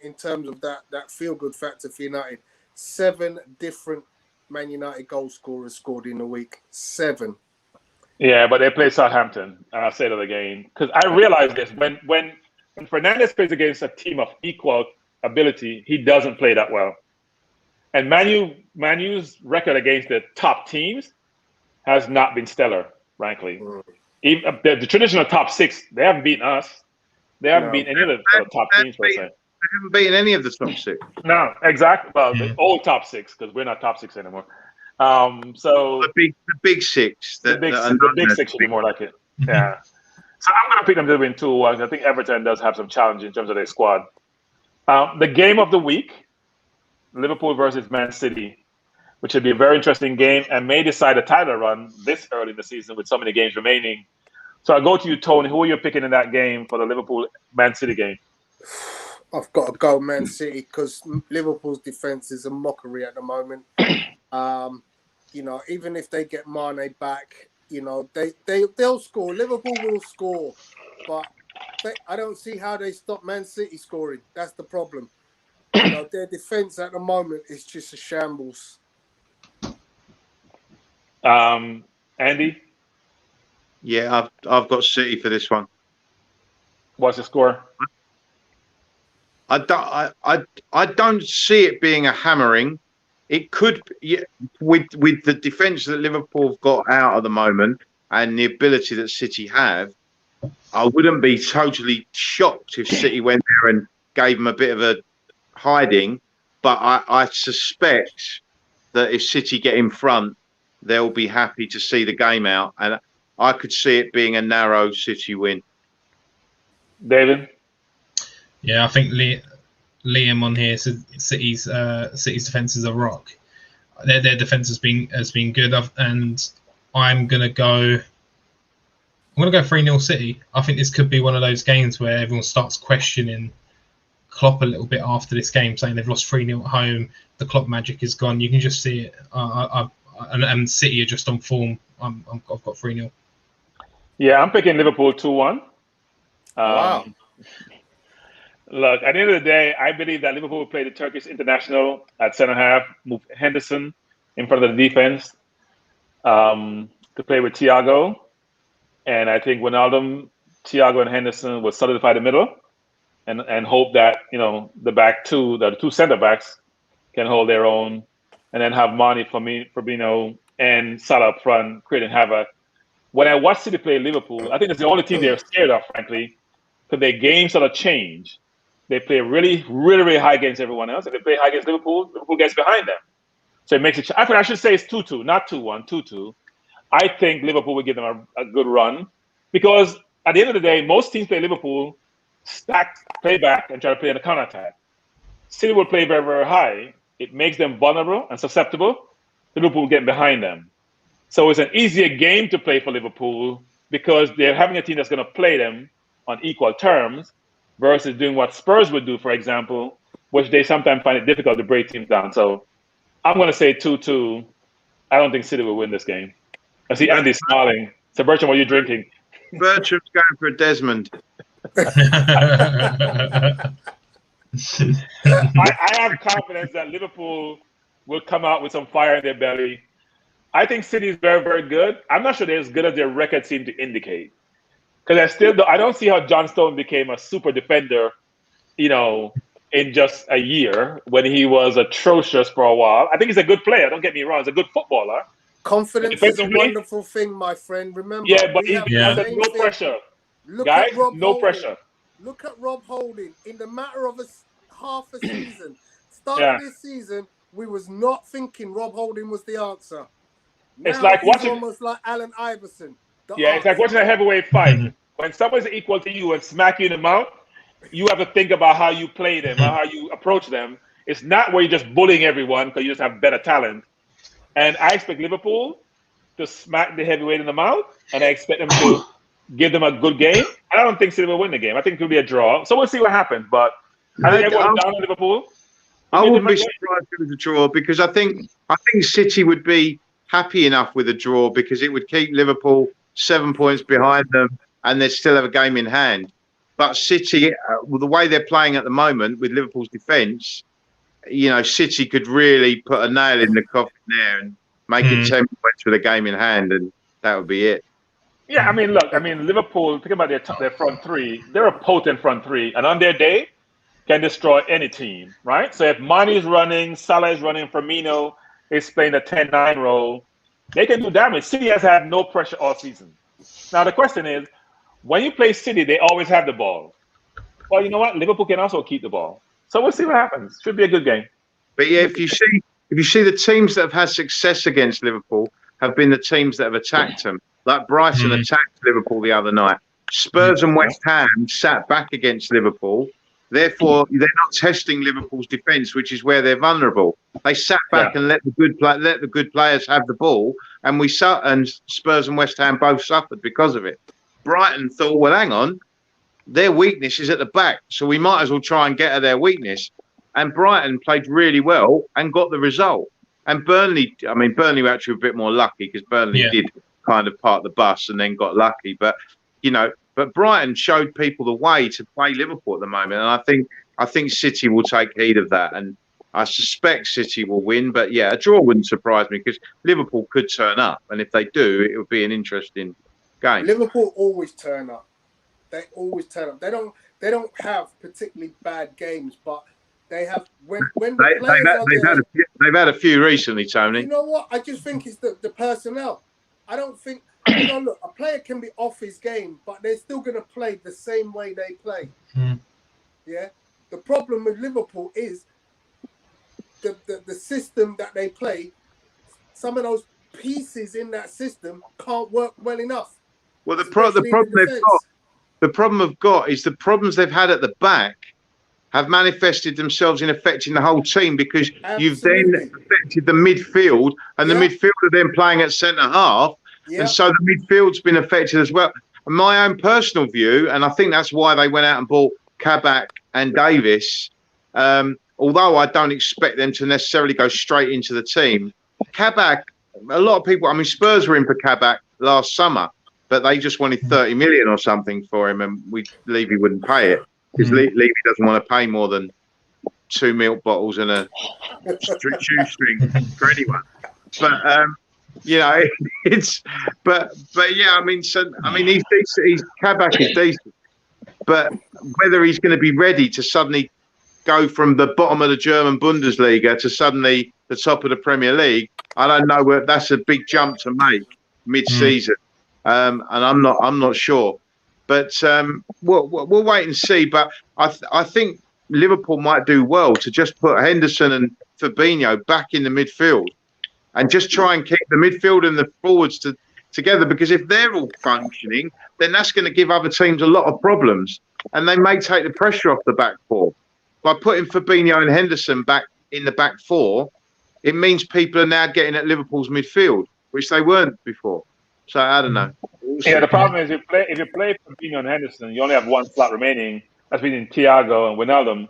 D: in terms of that feel-good factor for United, 7 different Man United goal scorers scored in a week. 7.
A: Yeah, but they play Southampton, and I'll say that again. Because I realize this, when Fernandes plays against a team of equal ability, he doesn't play that well. And Man U's record against the top teams has not been stellar, frankly. Even the traditional top 6, they haven't beaten us. They haven't beaten any of the top teams, per se.
C: They haven't beaten any of the top 6.
A: No, exactly. Well, the old top 6, because we're not top 6 anymore. So
C: the big 6.
A: The big 6 should be more like it. Yeah. So I'm going to pick them to win 2-1. I think Everton does have some challenge in terms of their squad. The game of the week, Liverpool versus Man City, which should be a very interesting game and may decide a title run this early in the season with so many games remaining. So I'll go to you, Tony. Who are you picking in that game for the Liverpool-Man City game?
D: I've got to go Man City because Liverpool's defence is a mockery at the moment. Even if they get Mane back, they'll score. Liverpool will score, but I don't see how they stop Man City scoring. That's the problem. Their defence at the moment is just a shambles.
A: Andy?
C: Yeah, I've got City for this one.
A: What's the score?
C: I don't see it being a hammering. It could, with the defence that Liverpool have got out at the moment and the ability that City have, I wouldn't be totally shocked if City went there and gave them a bit of a hiding. But I suspect that if City get in front, they'll be happy to see the game out, and I could see it being a narrow City win.
A: David?
B: Yeah, I think Liam on here said City's defence is a rock. Their defence has been good, and I'm gonna go 3-0 City. I think this could be one of those games where everyone starts questioning Klopp a little bit after this game, saying they've lost 3-0 at home. The Klopp magic is gone. You can just see it. And City are just on form. I've got 3-0.
A: Yeah, I'm picking Liverpool 2-1.
D: Wow.
A: Look, at the end of the day, I believe that Liverpool will play the Turkish international at centre-half, move Henderson in front of the defense to play with Thiago. And I think Wijnaldum, Thiago, and Henderson will solidify the middle and hope that, the two centre-backs can hold their own, and then have Mane, Firmino, and Salah up front, creating havoc. When I watch City play Liverpool, I think it's the only team they're scared of, frankly, because their game sort of change. They play really, really, really high against everyone else. If they play high against Liverpool, Liverpool gets behind them. So it makes it. I should say it's 2-2, not 2-1, 2-2. I think Liverpool will give them a good run because at the end of the day, most teams play Liverpool, stack, play back, and try to play on the counter-attack. City will play very, very high. It makes them vulnerable and susceptible. Liverpool getting behind them. So it's an easier game to play for Liverpool because they're having a team that's going to play them on equal terms. versus doing what Spurs would do, for example, which they sometimes find it difficult to break teams down. So I'm going to say 2-2. I don't think City will win this game. I see Andy smiling. So, Bertrand, what are you drinking?
C: Bertram's going for a Desmond.
A: I have confidence that Liverpool will come out with some fire in their belly. I think City is very, very good. I'm not sure they're as good as their record seems to indicate. Because I don't see how John Stone became a super defender, in just a year when he was atrocious for a while. I think he's a good player. Don't get me wrong. He's a good footballer.
D: Confidence is a wonderful thing, my friend. Remember,
A: yeah, but no pressure. Guys, no pressure.
D: Look at Rob Holding. In the matter of half a season, start of this season, we was not thinking Rob Holding was the answer. Now
A: it's like watching
D: almost like Allen Iverson.
A: It's like watching a heavyweight fight. When someone's equal to you and smack you in the mouth, you have to think about how you play them, or how you approach them. It's not where you're just bullying everyone because you just have better talent. And I expect Liverpool to smack the heavyweight in the mouth, and I expect them to give them a good game. I don't think City will win the game. I think it will be a draw. So we'll see what happens. But I think everyone's down on Liverpool.
C: I wouldn't be surprised if it was a draw, because I think City would be happy enough with a draw, because it would keep Liverpool 7 points behind them and they'd still have a game in hand. But City, the way they're playing at the moment with Liverpool's defence, City could really put a nail in the coffin there and make it 10 points with a game in hand, and that would be it.
A: Yeah, Liverpool, think about their front three. They're a potent front three, and on their day, can destroy any team, right? So if Mane is running, Salah is running, Firmino is playing a 10-9 role, they can do damage. City has had no pressure all season. Now, the question is, when you play City, they always have the ball. Well, you know what? Liverpool can also keep the ball. So we'll see what happens. Should be a good game.
C: But yeah, if you see the teams that have had success against Liverpool have been the teams that have attacked them. Like Brighton attacked Liverpool the other night. Spurs and West Ham sat back against Liverpool. Therefore, they're not testing Liverpool's defence, which is where they're vulnerable. They sat back and let the good players have the ball, and Spurs and West Ham both suffered because of it. Brighton thought, well, hang on, their weakness is at the back, so we might as well try and get at their weakness. And Brighton played really well and got the result. And Burnley were actually a bit more lucky, because Burnley did kind of park the bus and then got lucky. But Brighton showed people the way to play Liverpool at the moment, and I think City will take heed of that, and I suspect City will win. But yeah, a draw wouldn't surprise me, because Liverpool could turn up, and if they do, it would be an interesting game.
D: Liverpool always turn up. They always turn up. They don't have particularly bad games, but they have
C: they've had a few recently, Tony.
D: You know what? I just think it's the personnel. I don't think. Look, a player can be off his game, but they're still going to play the same way they play. Yeah. The problem with Liverpool is the system that they play. Some of those pieces in that system can't work well enough.
C: Well, the problem they've got is the problems they've had at the back have manifested themselves in affecting the whole team, because you've then affected the midfield, and the midfield are then playing at centre half. And so the midfield's been affected as well. And my own personal view, and I think that's why they went out and bought Kabak and Davis, although I don't expect them to necessarily go straight into the team. Kabak, a lot of people, Spurs were in for Kabak last summer, but they just wanted 30 million or something for him, and Levy wouldn't pay it, because Levy doesn't want to pay more than 2 milk bottles and a shoestring for anyone. But he's decent. Kabak is decent, but whether he's going to be ready to suddenly go from the bottom of the German Bundesliga to suddenly the top of the Premier League, I don't know. That's a big jump to make mid-season, and I'm not sure. But we'll wait and see. But I think Liverpool might do well to just put Henderson and Fabinho back in the midfield, and just try and keep the midfield and the forwards together, because if they're all functioning, then that's going to give other teams a lot of problems, and they may take the pressure off the back four. By putting Fabinho and Henderson back in the back four, it means people are now getting at Liverpool's midfield, which they weren't before. So I don't know.
A: Yeah, the problem is if you play Fabinho and Henderson, you only have one slot remaining, as between Thiago and Wijnaldum,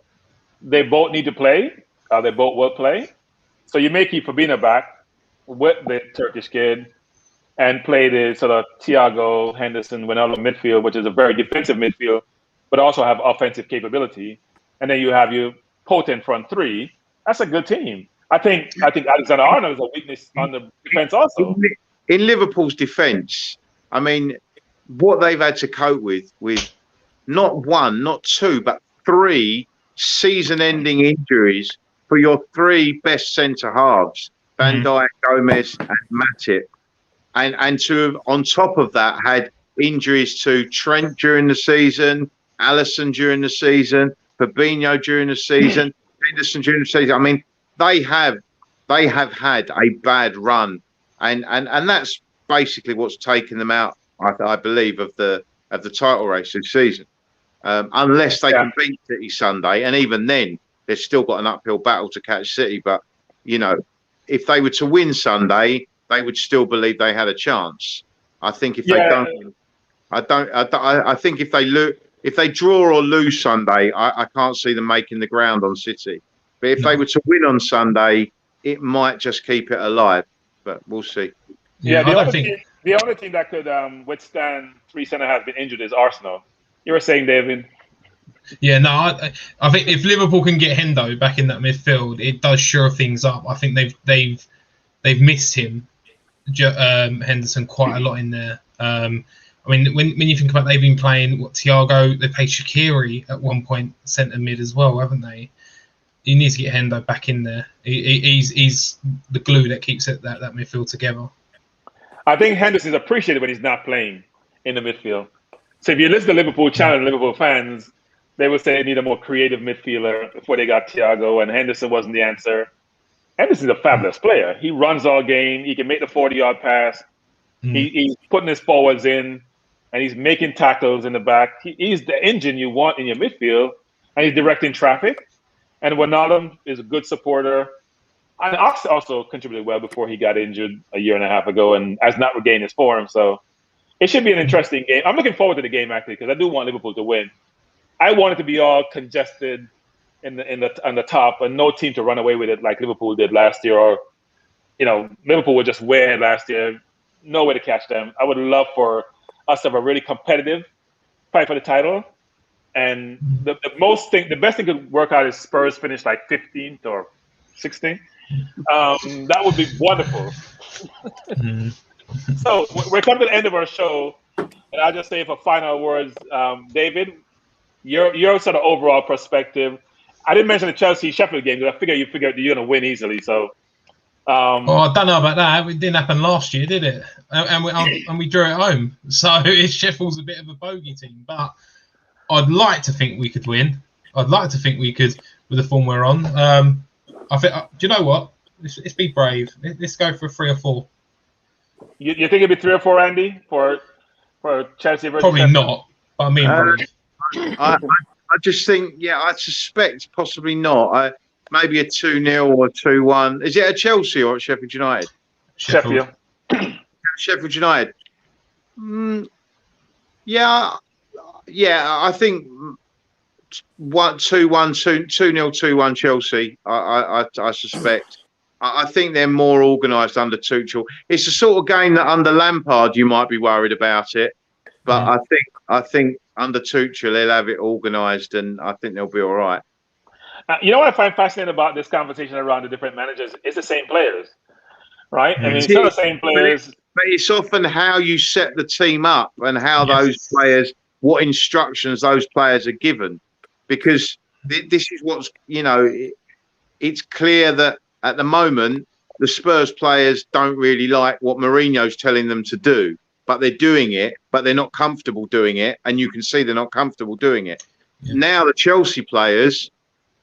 A: they both need to play. They both will play. So you may keep Fabinho back with the Turkish kid and play the sort of Thiago, Henderson, Wijnaldum midfield, which is a very defensive midfield, but also have offensive capability. And then you have your potent front three. That's a good team. I think Alexander-Arnold is a weakness on the defense also.
C: In Liverpool's defence, I mean, what they've had to cope with not one, not two, but 3 season-ending injuries for your 3 best centre halves, Van Dijk, Gomez, and Matip, and to have, on top of that, had injuries to Trent during the season, Alisson during the season, Fabinho during the season, Henderson during the season. I mean, they have had a bad run, and that's basically what's taken them out, I believe, of the title race this season. Unless they can beat City Sunday, and even then, they've still got an uphill battle to catch City. But you know, if they were to win Sunday, they would still believe they had a chance. I think if they don't, I think if they draw or lose Sunday, I can't see them making the ground on City. But if they were to win on Sunday, it might just keep it alive. But we'll see.
A: Yeah, the only team that could withstand 3 centre halves being injured is Arsenal. You were saying, David?
B: Yeah, no, I think if Liverpool can get Hendo back in that midfield, it does shore things up. I think they've missed him, Henderson, quite a lot in there. I mean, when you think about they've been playing Thiago, they played Shaqiri at one point centre mid as well, haven't they? You need to get Hendo back in there. He's the glue that keeps that midfield together.
A: I think Henderson's appreciated when he's not playing in the midfield. So if you listen to Liverpool challenge Liverpool fans, they would say they need a more creative midfielder before they got Thiago, and Henderson wasn't the answer. Henderson's a fabulous player. He runs all game. He can make the 40-yard pass. He's putting his forwards in, and he's making tackles in the back. He's the engine you want in your midfield, and he's directing traffic. And Wijnaldum is a good supporter. And Ox also contributed well before he got injured a year and a half ago and has not regained his form. So it should be an interesting game. I'm looking forward to the game, actually, because I do want Liverpool to win. I want it to be all congested on the top and no team to run away with it like Liverpool did last year, or Liverpool were just way ahead last year. No way to catch them. I would love for us to have a really competitive fight for the title. And the best thing could work out is Spurs finish like 15th or 16th. That would be wonderful. So we're coming to the end of our show, and I'll just say for final words, David, your sort of overall perspective. I didn't mention the Chelsea-Sheffield game because I figured you're going to win easily. So,
B: I don't know about that. It didn't happen last year, did it? And we drew at home. So Sheffield's a bit of a bogey team, but I'd like to think we could win. I'd like to think we could with the form we're on. I think. Do you know what? Let's be brave. Let's go for 3 or 4.
A: You think it'd be 3 or 4, Andy, for Chelsea versus
B: Probably
A: Sheffield?
B: not. But I mean,
C: I just think, I suspect possibly not. Maybe a 2-0 or 2-1. Is it at Chelsea or at Sheffield United?
A: Sheffield.
C: Sheffield United. I think 2-1, 2-0, 2-1 Chelsea. I suspect. I think they're more organised under Tuchel. It's the sort of game that under Lampard you might be worried about it, but I think under Tuchel they'll have it organised, and I think they'll be all right.
A: You know what I find fascinating about this conversation around the different managers? It's the same players, right? I mean, it's not the same players.
C: But it's often how you set the team up and how those players, what instructions those players are given. Because this is what's, it's clear that at the moment, the Spurs players don't really like what Mourinho's telling them to do, but they're doing it, but they're not comfortable doing it. And you can see they're not comfortable doing it. Yeah. Now, the Chelsea players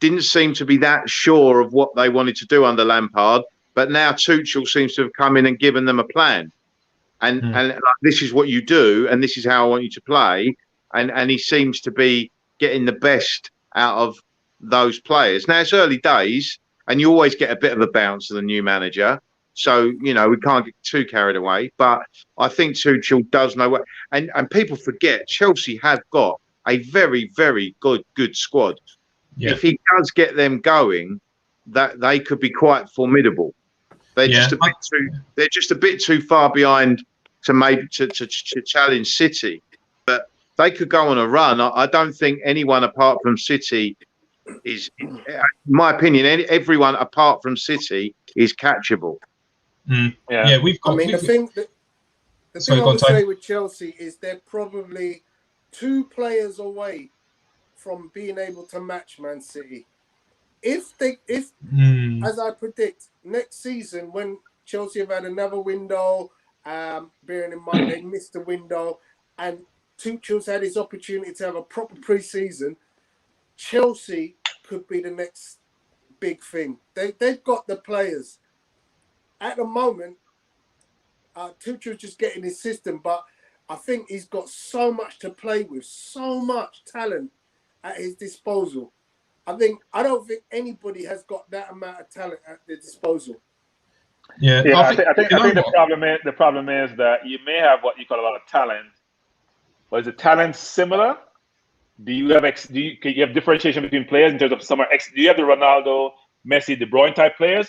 C: didn't seem to be that sure of what they wanted to do under Lampard, but now Tuchel seems to have come in and given them a plan. And like, this is what you do, and this is how I want you to play. And he seems to be getting the best out of those players. Now, it's early days, and you always get a bit of a bounce of the new manager. So, we can't get too carried away. But I think Tuchel does know what... And people forget, Chelsea have got a very, very good squad.
B: Yeah.
C: If he does get them going, that they could be quite formidable. They're just a bit too far behind to maybe to challenge City, but they could go on a run. I don't think anyone apart from City is, in my opinion, everyone apart from City is catchable.
B: Yeah, we've got.
D: I mean, the thing I would say with Chelsea is they're probably 2 players away from being able to match Man City. If as I predict, next season when Chelsea have had another window, bearing in mind they missed the window, and Tuchel's had his opportunity to have a proper pre-season, Chelsea could be the next big thing. They've got the players. At the moment, Tuchel's just getting his system, but I think he's got so much to play with, so much talent at his disposal. I don't think anybody has got that amount of talent at their disposal.
A: I think the problem is that you may have what you call a lot of talent, but is the talent similar? Do you have differentiation between players in terms of some are do you have the Ronaldo, Messi, De Bruyne type players?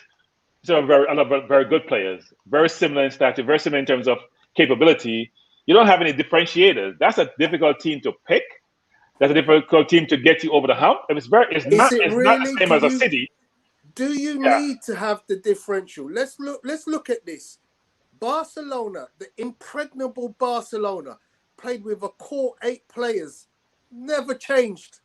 A: So very good players, very similar in stature, very similar in terms of capability. You don't have any differentiators. That's a difficult team to pick. That's a difficult team to get you over the hump. It's not the same as a City.
D: Do you need to have the differential? Let's look at this. Barcelona, the impregnable Barcelona, played with a core 8 players, never changed.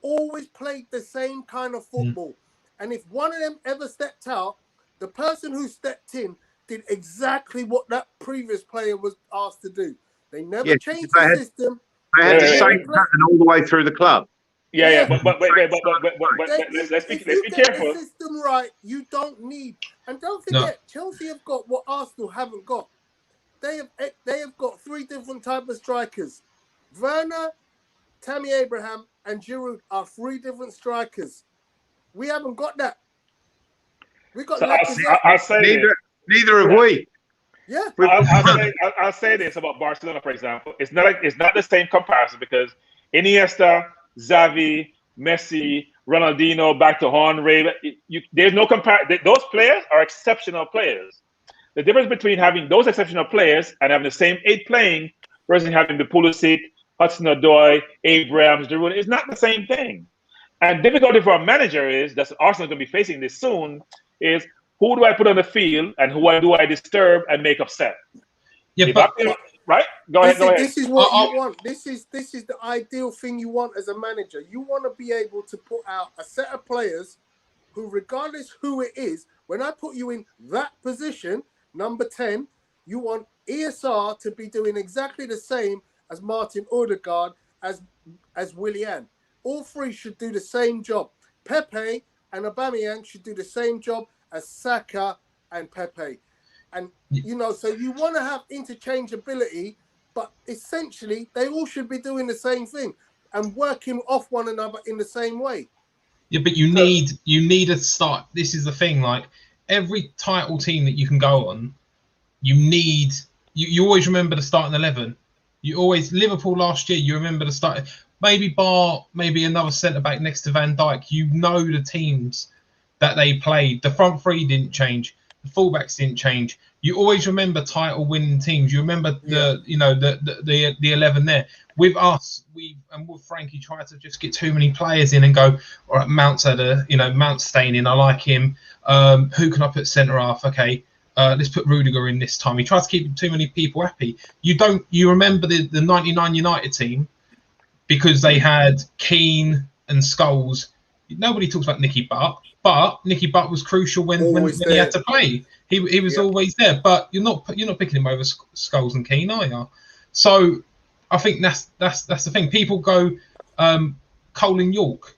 D: Always played the same kind of football. And if one of them ever stepped out, the person who stepped in did exactly what that previous player was asked to do. They never changed the system.
C: They had the same pattern all the way through the club.
A: But let's be careful.
D: The system right, you don't need, and don't forget, Chelsea have got what Arsenal haven't got. They have got 3 different types of strikers. Werner, Tammy Abraham, and Giroud are 3 different strikers. We haven't got that. We got.
C: Neither have we.
D: Yeah.
A: I'll say this about Barcelona, for example. It's not the same comparison because Iniesta, Xavi, Messi, Ronaldinho, back to Henry. There's no comparison. Those players are exceptional players. The difference between having those exceptional players and having the same 8 playing versus having the Pulisic, Hudson-Odoi, Abrahams, Giroud is not the same thing. And difficulty for a manager is that Arsenal is going to be facing this soon. Is who do I put on the field and who do I disturb and make upset?
B: Yeah,
A: right? Go ahead.
D: This is what you want. This is the ideal thing you want as a manager. You want to be able to put out a set of players who, regardless who it is, when I put you in that position, number 10, you want ESR to be doing exactly the same as Martin Odegaard, as Willian. All 3 should do the same job. Pepe and Aubameyang should do the same job as Saka and Pepe. And, so you want to have interchangeability, but essentially they all should be doing the same thing and working off one another in the same way.
B: Yeah, but you need a start. This is the thing, like every title team that you can go on, you always remember the starting 11. You always, Liverpool last year, you remember the start. Maybe another centre-back next to Van Dijk. You know the teams that they played. The front 3 didn't change. The fullbacks didn't change. You always remember title-winning teams. You remember the 11 there. With us, and with Frankie, tried to just get too many players in and go, all right, Mount's Mount's staying in. I like him. Who can I put centre half? Okay, let's put Rudiger in this time. He tries to keep too many people happy. You remember the 99 United team because they had Keane and Scholes. Nobody talks about Nicky Butt, but Nicky Butt was crucial when he had to play. He was always there, but you're not picking him over Scholes and Keane, are you? So I think that's the thing. People go Cole and York,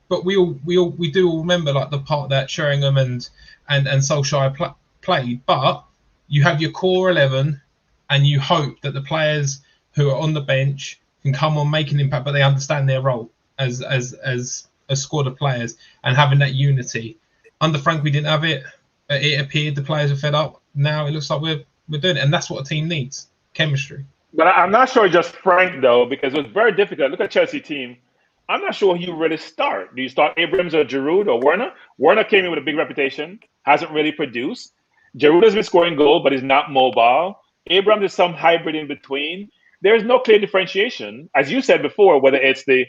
B: but we do all remember like the part that Sheringham and Solskjaer played. But you have your core 11, and you hope that the players who are on the bench can come on, make an impact, but they understand their role as a squad of players and having that unity. Under Frank, we didn't have it. It appeared the players are fed up. Now it looks like we're doing it, and that's what a team needs: chemistry.
A: But I'm not sure just Frank, though, because it was very difficult. Look at Chelsea team. I'm not sure who you really start. Do you start Abrams or Giroud or Werner? Werner came in with a big reputation, hasn't really produced. Giroud has been scoring goals, but he's not mobile. Abrams is some hybrid in between. There's no clear differentiation. As you said before, whether it's the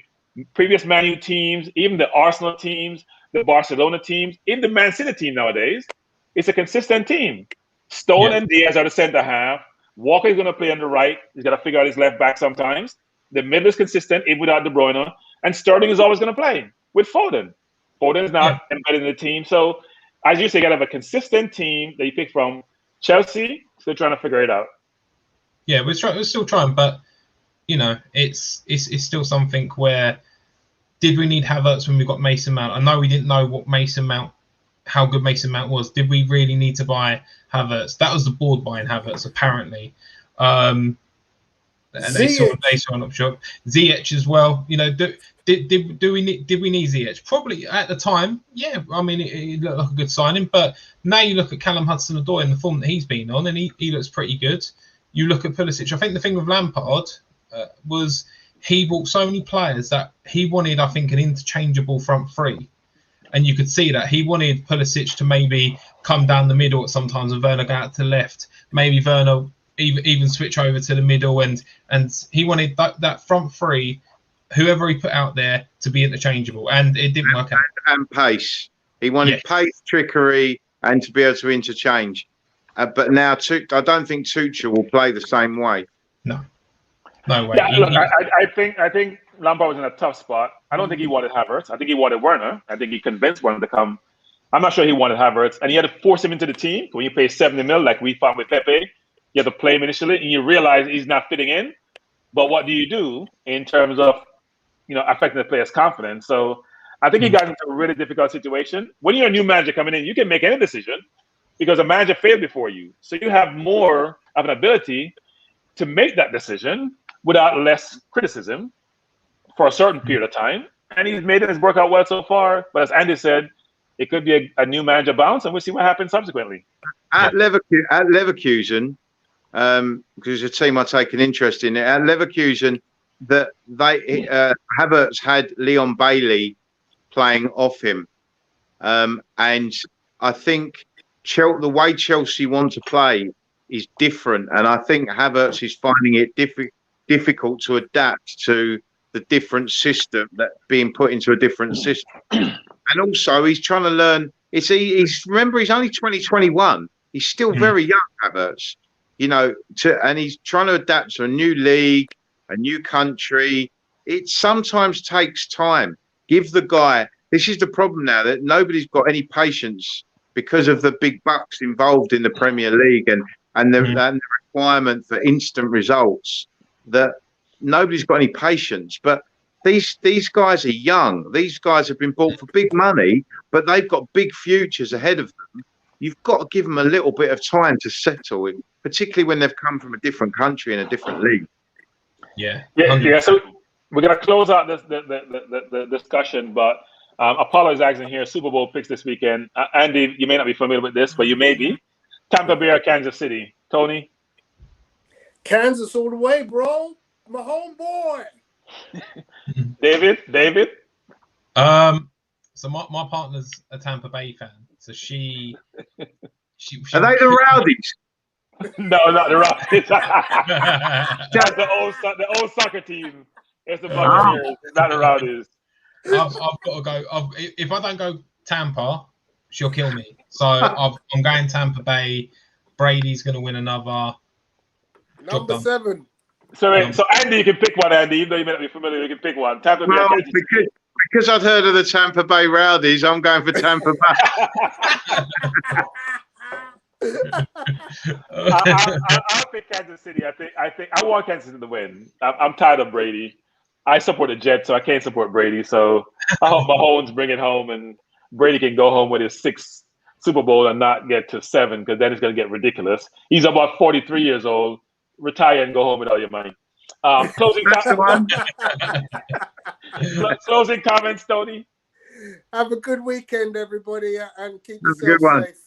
A: previous Man U teams, even the Arsenal teams, the Barcelona teams, even the Man City team nowadays, it's a consistent team. Stone and Diaz are the centre half. Walker is going to play on the right. He's got to figure out his left back sometimes. The middle is consistent, even without De Bruyne. And Sterling is always going to play with Foden. Foden is not embedded in the team. So, as you say, you got to have a consistent team that you pick from. Chelsea, still trying to figure it out.
B: Yeah, we're still trying, but you know, it's still something where did we need Havertz when we got Mason Mount? I know we didn't know how good Mason Mount was. Did we really need to buy Havertz? That was the board buying Havertz, apparently. And they saw an option. Ziyech as well. You know, did we need Ziyech? Probably at the time, yeah. I mean, it looked like a good signing, but now you look at Callum Hudson-Odoi and the form that he's been on, and he looks pretty good. You look at Pulisic. I think the thing with Lampard was he bought so many players that he wanted, I think, an interchangeable front three. And you could see that he wanted Pulisic to maybe come down the middle at sometimes and Werner go out to the left. Maybe Werner even switch over to the middle. And he wanted that front three, whoever he put out there, to be interchangeable. And it didn't work out.
C: And pace. He wanted pace, trickery, and to be able to interchange. But now I don't think Tuchel will play the same way.
B: No way.
A: Yeah, look, I think Lampard was in a tough spot. I don't think he wanted Havertz. I think he wanted Werner. I think he convinced Werner to come. I'm not sure he wanted Havertz. And he had to force him into the team. When you pay 70 mil, like we found with Pepe, you have to play him initially, and you realize he's not fitting in. But what do you do in terms of, affecting the player's confidence? So I think he got into a really difficult situation. When you're a new manager coming in, you can make any decision because a manager failed before you. So you have more of an ability to make that decision without less criticism for a certain period of time. And he's made it work out well so far. But as Andy said, it could be a new manager bounce, and we'll see what happens subsequently.
C: At Leverkusen, because it's a team I take an interest in, at Leverkusen, that Havertz had Leon Bailey playing off him. And I think the way Chelsea want to play is different. And I think Havertz is finding it difficult to adapt to the different system that being put into a different system. And also he's trying to learn. Remember, he's only 2021. He's still very young, Havertz. And he's trying to adapt to a new league, a new country. It sometimes takes time. Give the guy. This is the problem now, that nobody's got any patience because of the big bucks involved in the Premier League and the requirement for instant results. That nobody's got any patience. But these guys are young. These guys have been bought for big money, but they've got big futures ahead of them. You've got to give them a little bit of time to settle in, particularly when they've come from a different country and a different league.
B: Yeah.
A: So we're gonna close out the discussion, but Apollo is asking here: Super Bowl picks this weekend. Andy, you may not be familiar with this, but you may be. Tampa Bay or Kansas City? Tony?
D: Kansas all the way, bro. My homeboy.
A: David?
B: So my partner's a Tampa Bay fan, so she
C: are they the Rowdies?
A: No, not the Rowdies. That's the old soccer team. It's the Buccaneers, not the Rowdies.
B: I've got to go. If I don't go Tampa, she'll kill me. So I'm going Tampa Bay. Brady's going to win another.
D: Number 7.
A: So Andy, you can pick one. Andy, even though you may not be familiar, you can pick one. Tampa Bay.
C: Well, because I've heard of the Tampa Bay Rowdies, I'm going for Tampa Bay.
A: I'll pick Kansas City. I think I want Kansas City to win. I'm tired of Brady. I support the Jets, so I can't support Brady. So I hope Mahomes bring it home, and Brady can go home with his 6th Super Bowl and not get to 7, because then it's going to get ridiculous. He's about 43 years old. Retire and go home with all your money. Closing comments, Tony.
D: Have a good weekend, everybody, and keep yourself safe.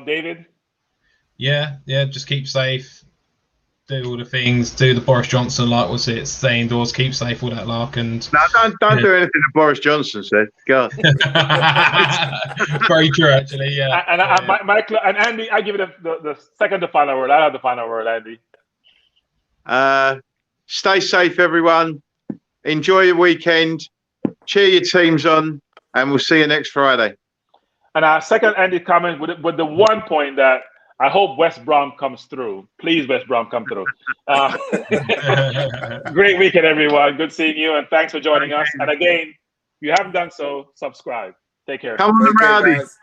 A: David?
B: Yeah, just keep safe. do all the things, do the Boris Johnson, like was it, stay indoors, keep safe, all that lark, and
C: No, don't do anything that Boris Johnson said. God.
B: very true, actually. Yeah.
A: And Andy, I give it the second to final word. I have the final word, Andy.
C: Stay safe, everyone. Enjoy your weekend. Cheer your teams on, and we'll see you next Friday.
A: And our second Andy comment with the one point that I hope West Brom comes through. Please, West Brom, come through. Great weekend, everyone. Good seeing you, and thanks for joining us. And again, if you haven't done so, subscribe. Take care.
C: Come on, the rowdies.